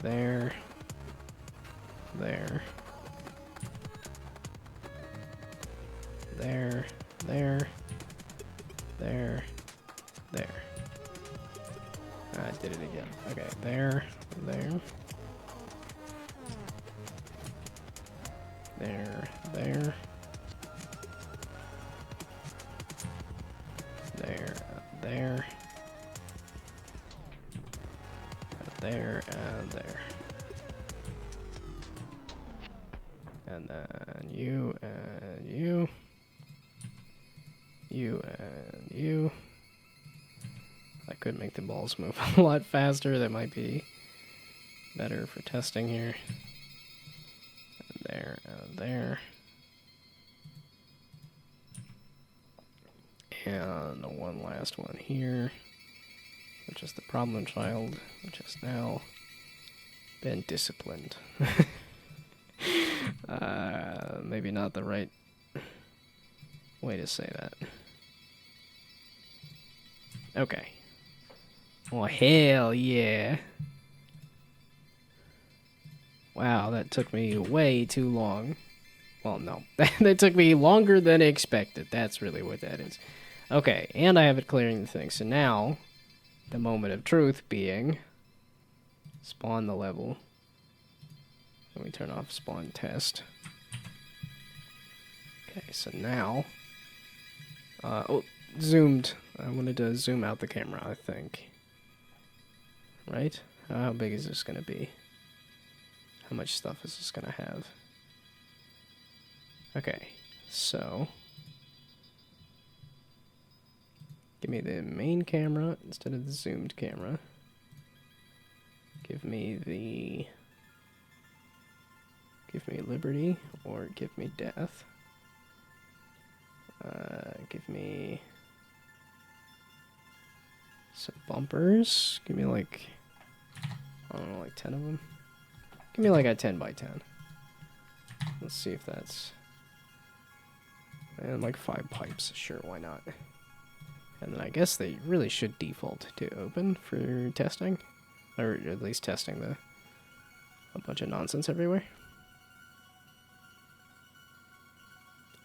there, there, there, there, there, there. I did it again. Okay, there, there, there, there, there, there, there, and there. And then you, and you, you, and you. I could make the balls move a lot faster. That might be better for testing here. And there, and there. And one last one here, which is the problem child, which has now been disciplined. Maybe not the right way to say that. Okay. Oh, hell yeah. Wow, that took me way too long. Well, no. That took me longer than expected. That's really what that is. Okay, and I have it clearing the thing. So now, the moment of truth being spawn the level. Let me turn off spawn test. Okay, so now... oh, zoomed. I wanted to zoom out the camera, I think. Right? How big is this gonna be? How much stuff is this gonna have? Okay, so give me the main camera instead of the zoomed camera. Give me liberty or give me death. Give me some bumpers. Give me like, I don't know, like 10 of them. Give me like a 10 by 10. Let's see if that's, and like 5 pipes. Sure, why not? And then I guess they really should default to open for testing, or at least testing a bunch of nonsense everywhere.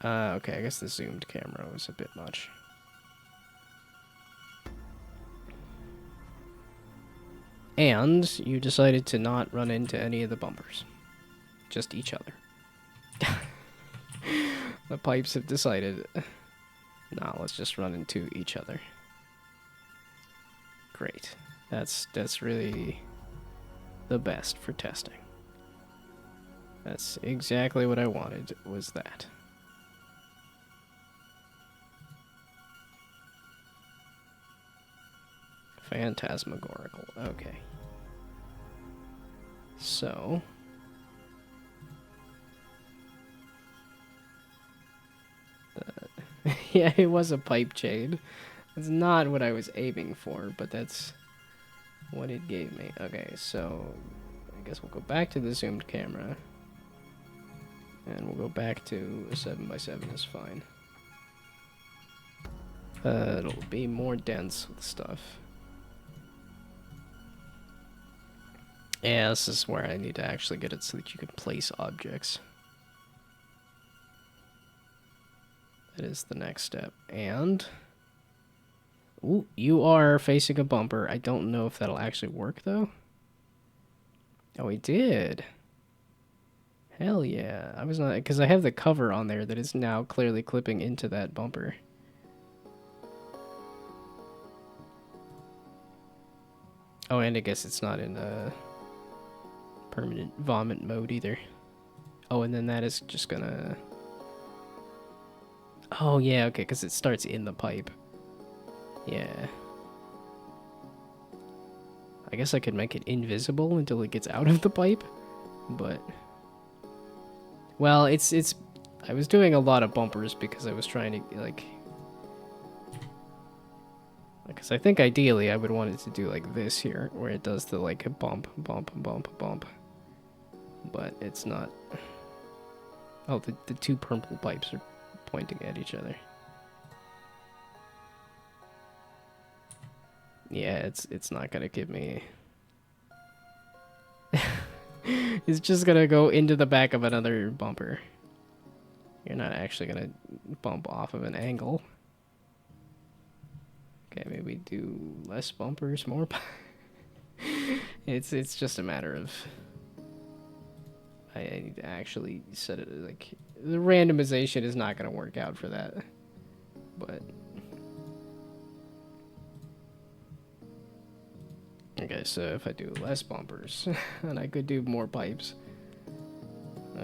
Okay, I guess the zoomed camera was a bit much. And you decided to not run into any of the bumpers. Just each other. The pipes have decided, nah, let's just run into each other. Great. That's really the best for testing. That's exactly what I wanted, was that. Phantasmagorical. Okay. So. Yeah, it was a pipe chain. That's not what I was aiming for, but that's what it gave me. Okay, so I guess we'll go back to the zoomed camera. And we'll go back to a 7x7 is fine. It'll be more dense with stuff. Yeah, this is where I need to actually get it so that you can place objects. That is the next step. And ooh, you are facing a bumper. I don't know if that'll actually work, though. Oh, he did. Hell yeah. I was not... because I have the cover on there that is now clearly clipping into that bumper. Oh, and I guess it's not in permanent vomit mode either. Oh, and then that is just gonna... oh, yeah, okay, because it starts in the pipe. Yeah. I guess I could make it invisible until it gets out of the pipe, but... well, it's... I was doing a lot of bumpers because I was trying to, like... because I think ideally I would want it to do like this here, where it does the, like, bump, bump, bump, bump. But it's not... oh, the two purple pipes are pointing at each other. Yeah, it's not gonna give me... it's just gonna go into the back of another bumper. You're not actually gonna bump off of an angle. Okay, maybe do less bumpers, more... it's just a matter of... I need to actually set it, like... the randomization is not gonna work out for that. But... okay, so if I do less bumpers, and I could do more pipes.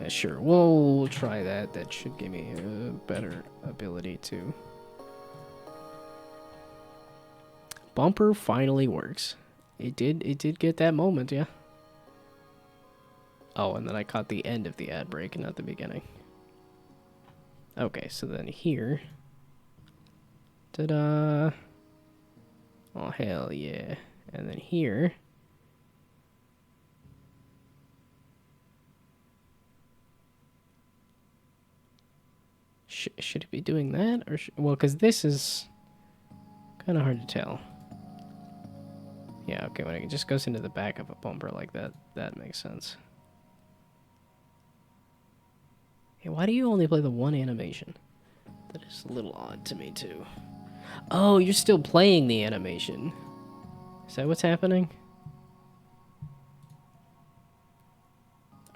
Sure, we'll try that. That should give me a better ability to... bumper finally works. It did get that moment, yeah. Oh, and then I caught the end of the ad break, not the beginning. Okay, so then here... ta-da! Oh, hell yeah. And then here... should it be doing that? Or well, because this is kind of hard to tell. Yeah, okay, when it just goes into the back of a bumper like that, that makes sense. Hey, why do you only play the one animation? That is a little odd to me, too. Oh, you're still playing the animation. Is that what's happening?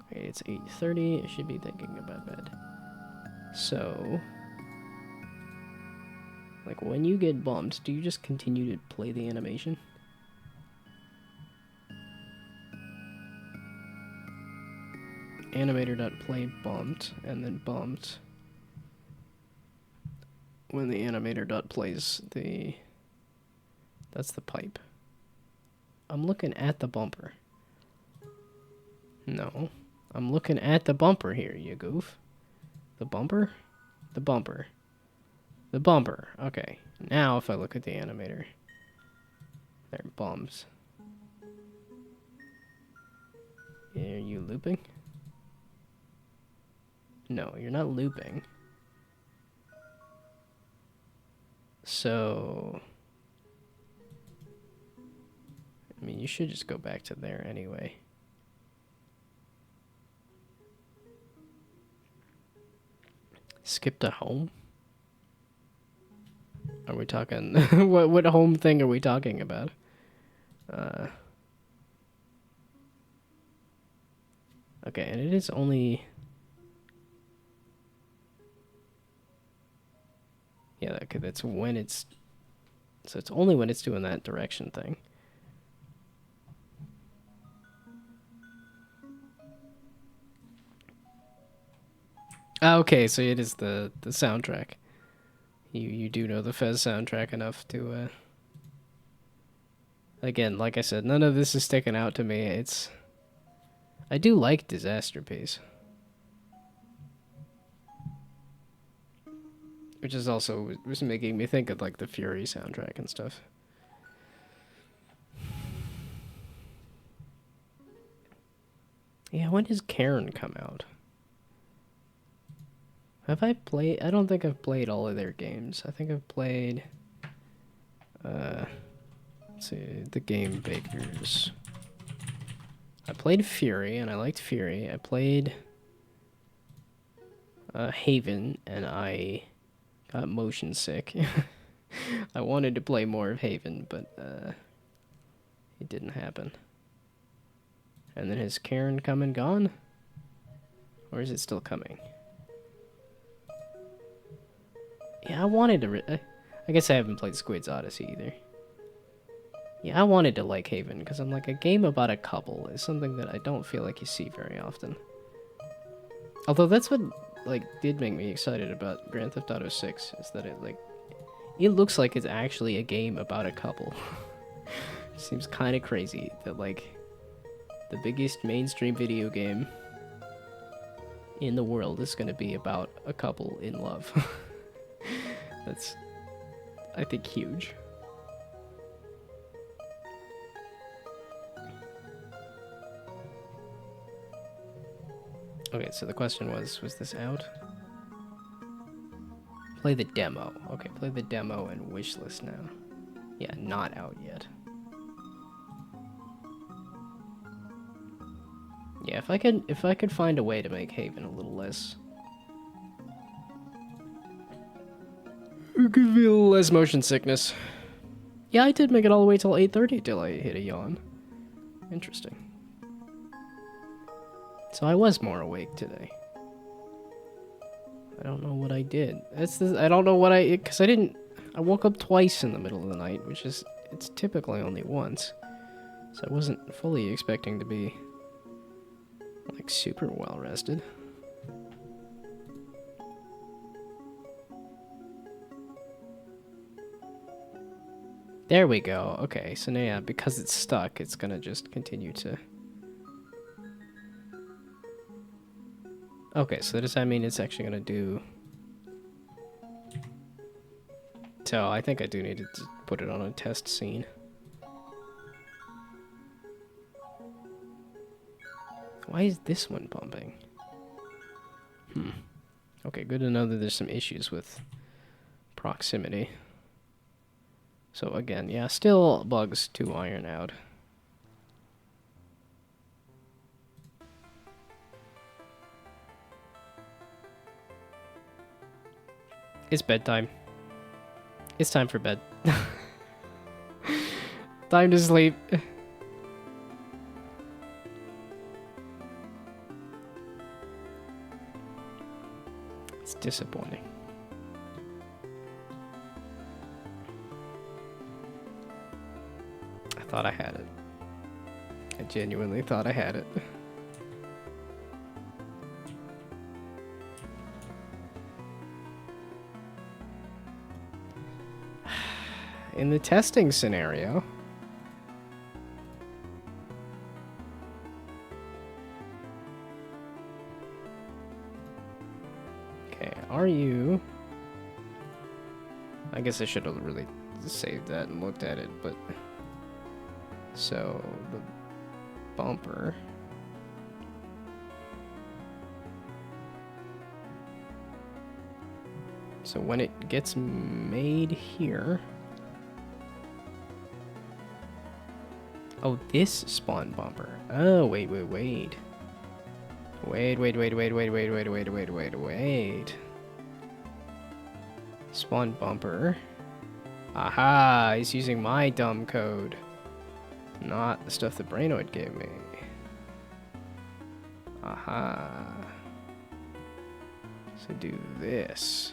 Okay, it's 8:30. I should be thinking about bed. So... Like, when you get bumped, do you just continue to play the animation? Animator.play bumped, and then bumped. When the animator.plays the... That's the pipe. I'm looking at the bumper. No. I'm looking at the bumper here, you goof. The bumper? The bumper. The bumper. Okay. Now if I look at the animator. There it bumps. Are you looping? No, you're not looping. So... I mean, you should just go back to there anyway. Skip to home? Are we talking... what home thing are we talking about? Okay, and it is only... Yeah, okay, that's when it's... So it's only when it's doing that direction thing. Okay, so it is the soundtrack. You do know the Fez soundtrack enough to... Again, like I said, none of this is sticking out to me. It's... I do like Disaster Piece. Which is also was making me think of like the Fury soundtrack and stuff. Yeah, when does Karen come out? Have I played... I don't think I've played all of their games. I think I've played... let's see, the Game Bakers. I played Fury, and I liked Fury. I played... Haven, and I got motion sick. I wanted to play more of Haven, but it didn't happen. And then has Karen come and gone? Or is it still coming? Yeah, I wanted to... I guess I haven't played Squid's Odyssey either. Yeah, I wanted to like Haven, because I'm like, a game about a couple is something that I don't feel like you see very often. Although that's what, like, did make me excited about Grand Theft Auto 6, is that it, like... It looks like it's actually a game about a couple. It seems kind of crazy that, like, the biggest mainstream video game in the world is going to be about a couple in love. That's, I think, huge. Okay, so the question was this out? Play the demo. Okay, play the demo and wishlist now. Yeah, not out yet. Yeah, if I could find a way to make Haven a little less... It could be a little less motion sickness. Yeah, I did make it all the way till 8:30 till I hit a yawn. Interesting. So I was more awake today. I don't know what I did. I don't know what because I woke up twice in the middle of the night, which is, it's typically only once. So I wasn't fully expecting to be, like, super well rested. There we go. Okay, so now, yeah, because it's stuck, it's gonna just continue to... Okay, so does that mean it's actually gonna do... So I think I do need to put it on a test scene. Why is this one bumping? Okay, good to know that there's some issues with proximity. So again, yeah, still bugs to iron out. It's bedtime. It's time for bed. Time to sleep. It's disappointing. thought I had it. I genuinely thought I had it. In the testing scenario, okay, are you... I guess I should have really saved that and looked at it, but... So, the bumper... So when it gets made here... Oh, this spawn bumper. Oh, wait. Wait. Spawn bumper. Aha, he's using my dumb code. Not the stuff the Brainoid gave me. Aha. So do this.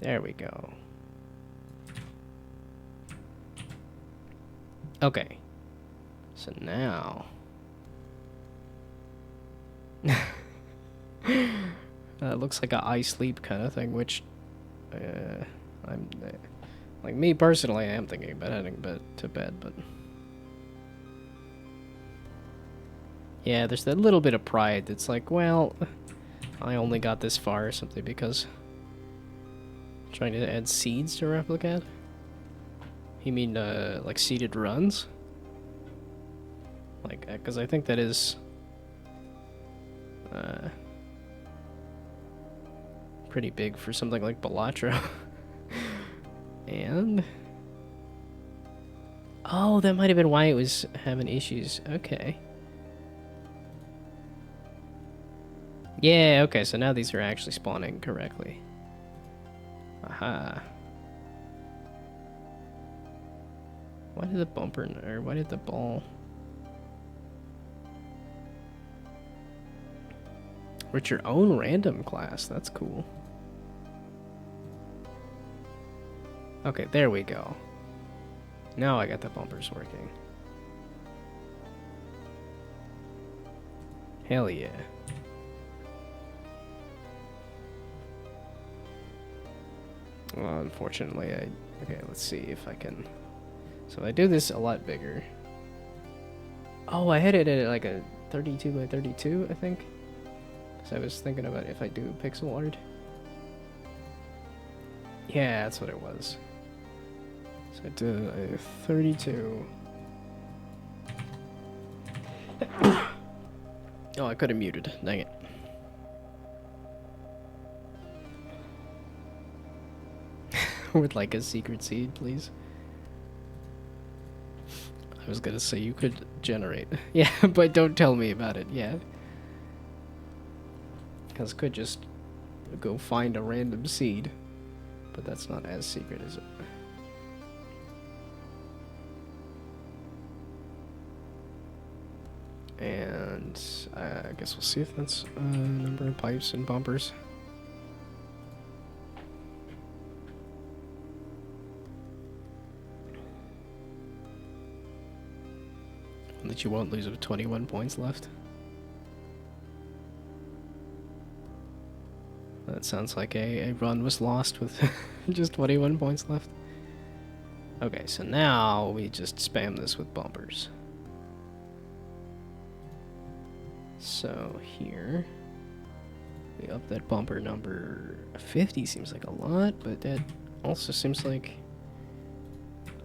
There we go. Okay. So now... looks like a I sleep kind of thing, which... I'm... like, me personally, I am thinking about heading to bed, but... Yeah, there's that little bit of pride that's like, well... I only got this far or something because... Trying to add seeds to Replicat? You mean, like seeded runs? Like, because I think that is... pretty big for something like Balatro. And... Oh, that might have been why it was having issues. Okay. Yeah, okay, so now these are actually spawning correctly. Aha. Why did the bumper, or why did the ball... With your own random class, that's cool. Okay, there we go. Now I got the bumpers working. Hell yeah. Well, unfortunately, okay, let's see if I can... So I do this a lot bigger. Oh, I had it at like a 32 by 32, I think. So I was thinking about if I do pixel art. Yeah, that's what it was. So I did a 32. Oh, I could have muted. Dang it. With like a secret seed, please. I was gonna say you could generate. Yeah, but don't tell me about it, yeah. Because could just go find a random seed. But that's not as secret, is it? And I guess we'll see if that's a number of pipes and bumpers. That you won't lose with 21 points left. That sounds like a run was lost with just 21 points left. Okay, so now we just spam this with bumpers. So here, we up that bumper number 50 seems like a lot, but that also seems like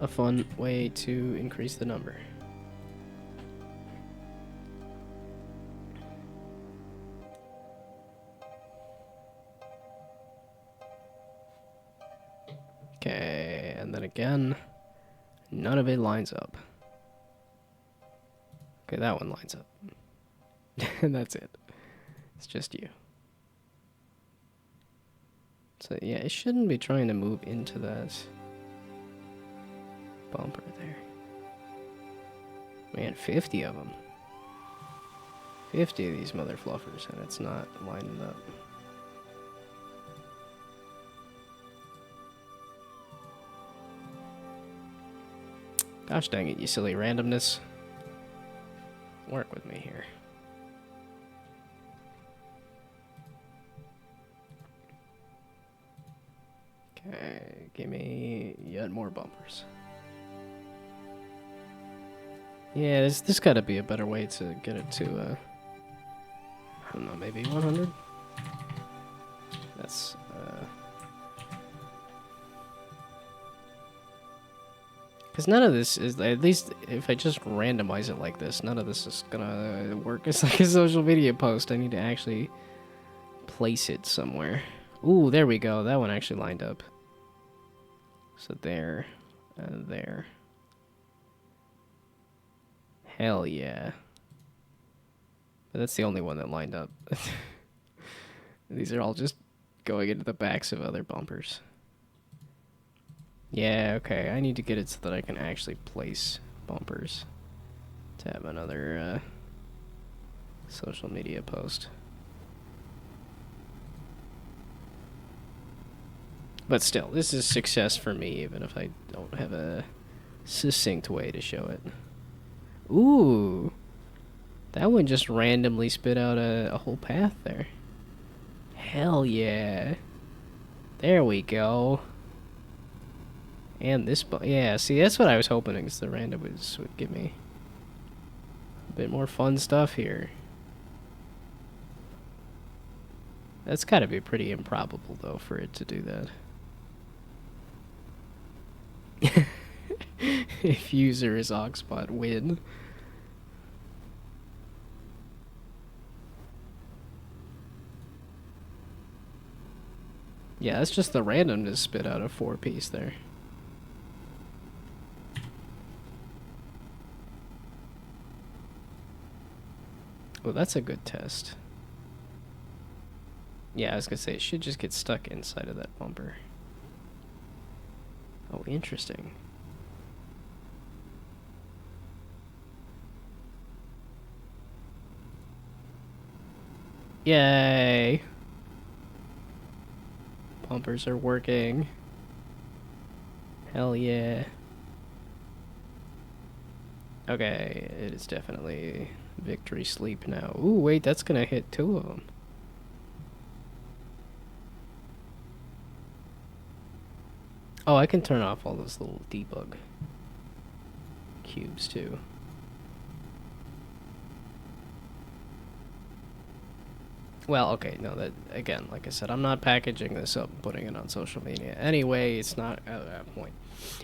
a fun way to increase the number. Okay, and then again, none of it lines up. Okay, that one lines up. And that's it. It's just you. So yeah, it shouldn't be trying to move into that bumper there. Man, 50 of them. 50 of these mother fluffers, and it's not lining up. Gosh dang it, you silly randomness. Work with me here. Okay, give me yet more bumpers. Yeah, this gotta be a better way to get it to, I don't know, maybe 100? That's, because none of this is, at least if I just randomize it like this, none of this is gonna work as like a social media post. I need to actually place it somewhere. Ooh, there we go. That one actually lined up. So there, and there. Hell yeah. But that's the only one that lined up. These are all just going into the backs of other bumpers. Yeah, okay. I need to get it so that I can actually place bumpers to have another social media post. But still, this is success for me, even if I don't have a succinct way to show it. Ooh! That one just randomly spit out a whole path there. Hell yeah. There we go. And this, yeah, see, that's what I was hoping, is the randomness would give me a bit more fun stuff here. That's gotta be pretty improbable, though, for it to do that. If user is Oxbot, win. Yeah, that's just the randomness spit out a 4-piece there. Oh, that's a good test. Yeah, I was gonna say, it should just get stuck inside of that bumper. Oh, interesting. Yay! Bumpers are working. Hell yeah. Okay, it is definitely victory sleep now. Ooh, wait, that's gonna hit 2 of them. Oh, I can turn off all those little debug cubes too. Well, okay, no, that, again, like I said, I'm not packaging this up and putting it on social media. Anyway, it's not at that point.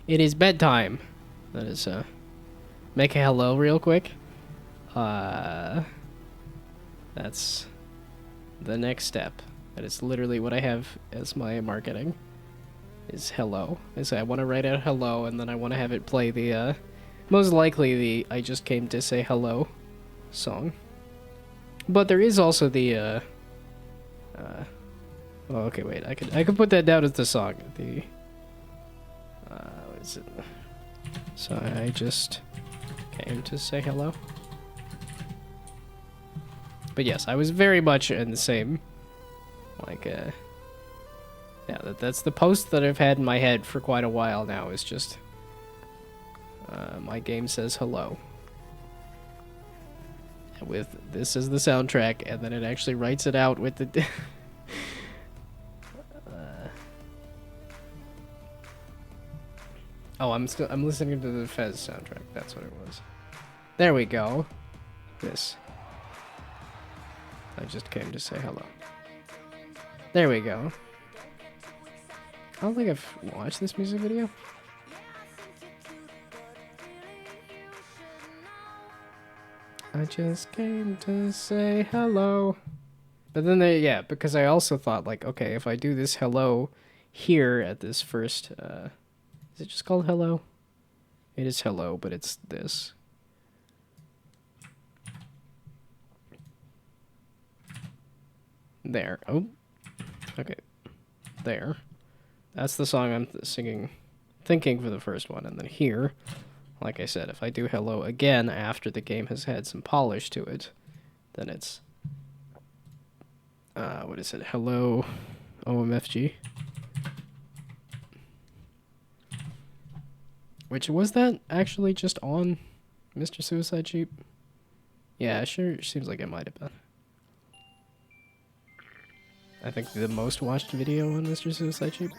It is bedtime. That is, make a hello real quick. That's the next step. That is literally what I have as my marketing. Is hello. I want to write out hello, and then I want to have it play the, most likely the I just came to say hello song. But there is also the, oh, okay, wait, I could put that down as the song. The, what is it? So I just came to say hello. But yes, I was very much in the same, like, yeah, that's the post that I've had in my head for quite a while now, is just, my game says hello. With this as the soundtrack, and then it actually writes it out with the... Oh, I'm listening to the Fez soundtrack, that's what it was. There we go. This. I just came to say hello. There we go. I don't think I've watched this music video. I just came to say hello. But then yeah, because I also thought, like, okay, if I do this hello here at this first, is it just called hello? It is hello, but it's this. There. Oh. Okay. There. That's the song I'm thinking for the first one. And then here, like I said, if I do hello again after the game has had some polish to it, then it's what is it? Hello, OMFG. Which was that actually just on Mr. Suicide Sheep? Yeah, sure. Seems like it might have been. I think the most watched video on Mr. Suicide Sheep.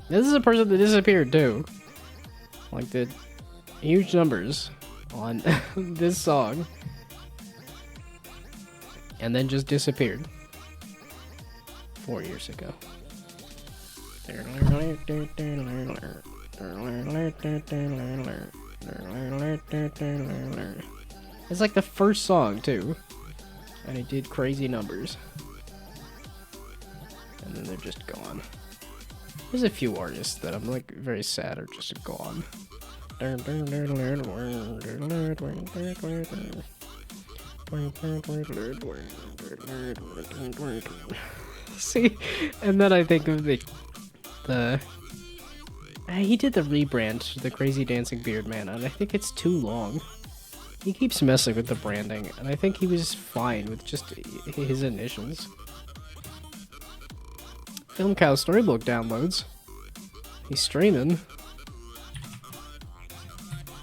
This is a person that disappeared too. Like, did huge numbers on this song and then just disappeared 4 years ago. It's like the first song too, and it did crazy numbers, and then they're just gone. There's a few artists that I'm like very sad are just gone. See, and then I think of the he did the rebrand to the Crazy Dancing Beard Man, and I think it's too long. He keeps messing with the branding, and I think he was fine with just his initials. Film Cow Storybook downloads. He's streaming.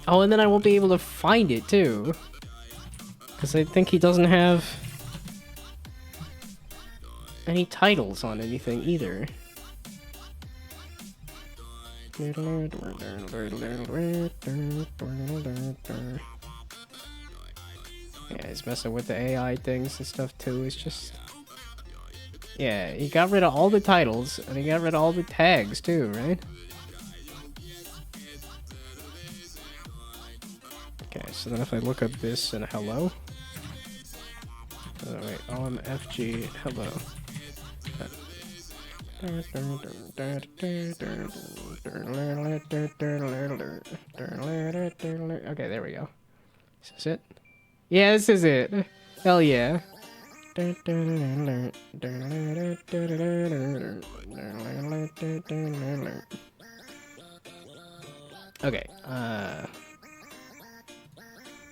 Oh, and then I won't be able to find it too, because I think he doesn't have any titles on anything either. Yeah, he's messing with the AI things and stuff too. It's just... Yeah, he got rid of all the titles, and he got rid of all the tags too, right? Okay, so then if I look up this and hello... Oh, wait, OMFG, hello. Okay, there we go. Is this it? Yeah, this is it. Hell yeah. Okay,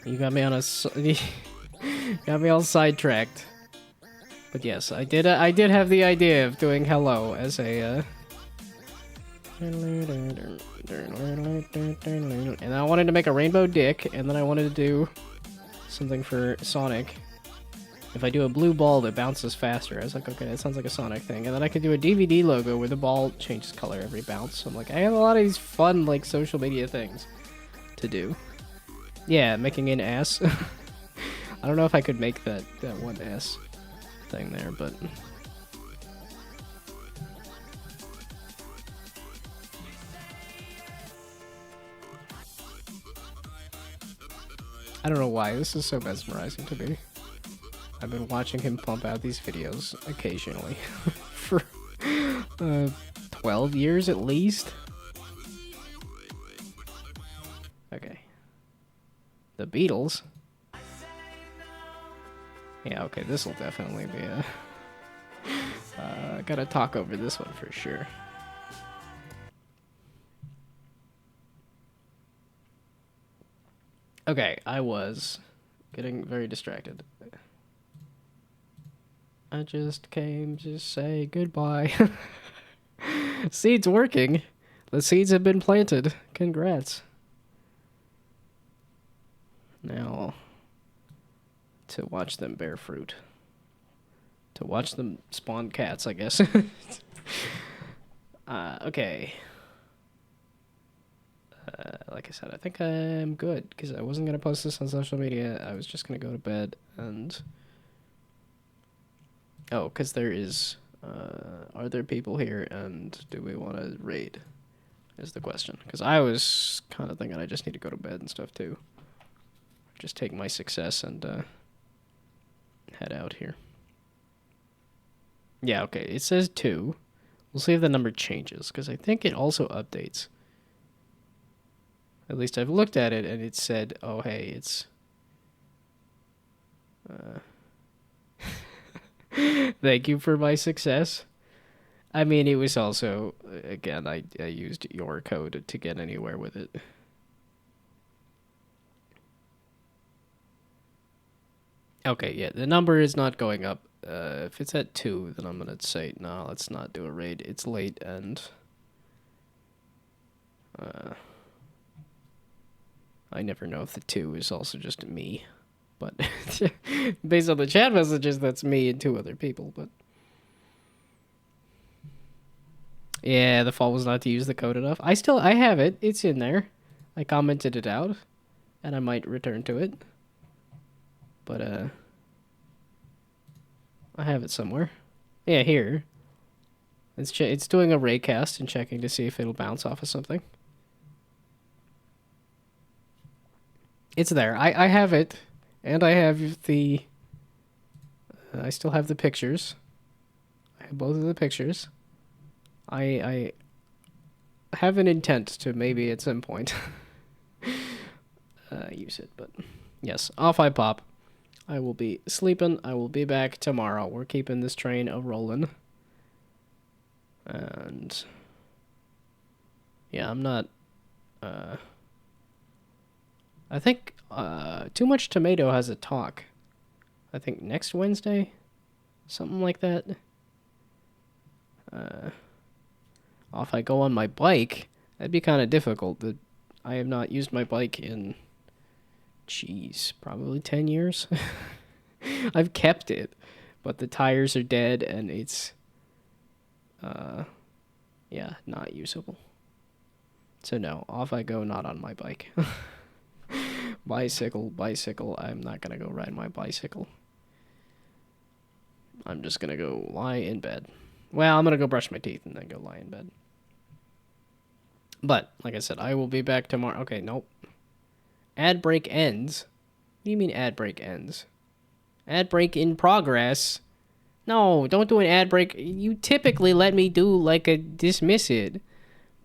you got me on a got me all sidetracked. But yes, I did have the idea of doing hello as a and I wanted to make a rainbow dick, and then I wanted to do something for Sonic. If I do a blue ball that bounces faster, I was like, okay, that sounds like a Sonic thing. And then I could do a DVD logo where the ball changes color every bounce. So I'm like, I have a lot of these fun, like, social media things to do. Yeah, making an S. I don't know if I could make that one S thing there, but... I don't know why this is so mesmerizing to me. I've been watching him pump out these videos occasionally for 12 years at least. Okay. The Beatles. Yeah, okay, this will definitely be a... gotta talk over this one for sure. Okay, I was getting very distracted. I just came to say goodbye. Seed's working. The seeds have been planted. Congrats. Now, to watch them bear fruit. To watch them spawn cats, I guess. Okay. Like I said, I think I'm good, because I wasn't going to post this on social media. I was just going to go to bed and... Oh, because there is... are there people here, and do we want to raid? Is the question. Because I was kind of thinking I just need to go to bed and stuff, too. Just take my success and head out here. Yeah, okay, it says 2. We'll see if the number changes, because I think it also updates. At least I've looked at it and it said, oh, hey, it's... Thank you for my success. I mean, it was also, again, I used your code to get anywhere with it. Okay, yeah, the number is not going up. If it's at 2, then I'm going to say, no, let's not do a raid. It's late and... I never know if the 2 is also just me. But based on the chat messages, that's me and 2 other people, but... Yeah, the fault was not to use the code enough. I have it. It's in there. I commented it out, and I might return to it. But, I have it somewhere. Yeah, here. It's doing a raycast and checking to see if it'll bounce off of something. It's there. I have it, and I have the... I still have the pictures. I have both of the pictures. I have an intent to maybe at some point use it, but yes, off I pop. I will be sleeping. I will be back tomorrow. We're keeping this train a-rolling. And yeah, I'm not... I think Too Much Tomato has a talk. I think next Wednesday? Something like that. If I go on my bike, that'd be kind of difficult. I have not used my bike in, jeez, probably 10 years. I've kept it, but the tires are dead and it's, yeah, not usable. So no, off I go, not on my bike. Bicycle, I'm not gonna go ride my bicycle. I'm just gonna go lie in bed. Well, I'm gonna go brush my teeth and then go lie in bed. But, like I said, I will be back tomorrow. Okay, nope. Ad break ends? What do you mean ad break ends? Ad break in progress? No, don't do an ad break. You typically let me do, like, a dismiss it.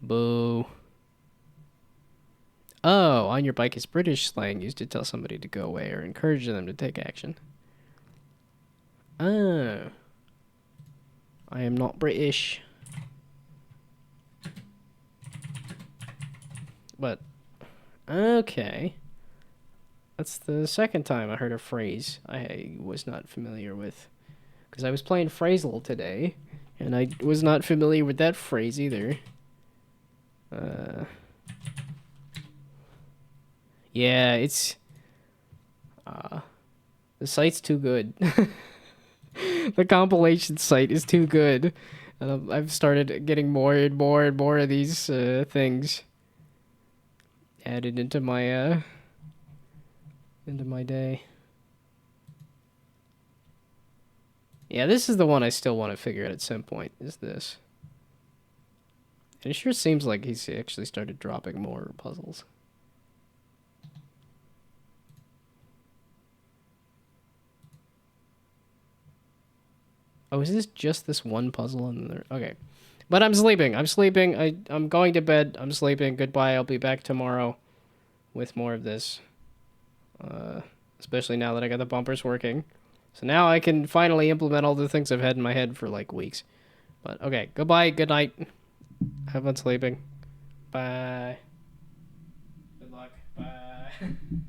Boo. Oh, on your bike is British slang used to tell somebody to go away or encourage them to take action. Oh. I am not British. But, okay. That's the second time I heard a phrase I was not familiar with. Because I was playing Phrasal today, and I was not familiar with that phrase either. Yeah, it's... the site's too good. The compilation site is too good. And I've started getting more and more and more of these things added into my day. Yeah, this is the one I still want to figure out at some point, is this. And it sure seems like he's actually started dropping more puzzles. Oh, is this just this one puzzle in there? Okay. But I'm sleeping. I'm going to bed. I'm sleeping. Goodbye. I'll be back tomorrow with more of this. Especially now that I got the bumpers working. So now I can finally implement all the things I've had in my head for like weeks. But okay. Goodbye. Good night. Have fun sleeping. Bye. Good luck. Bye.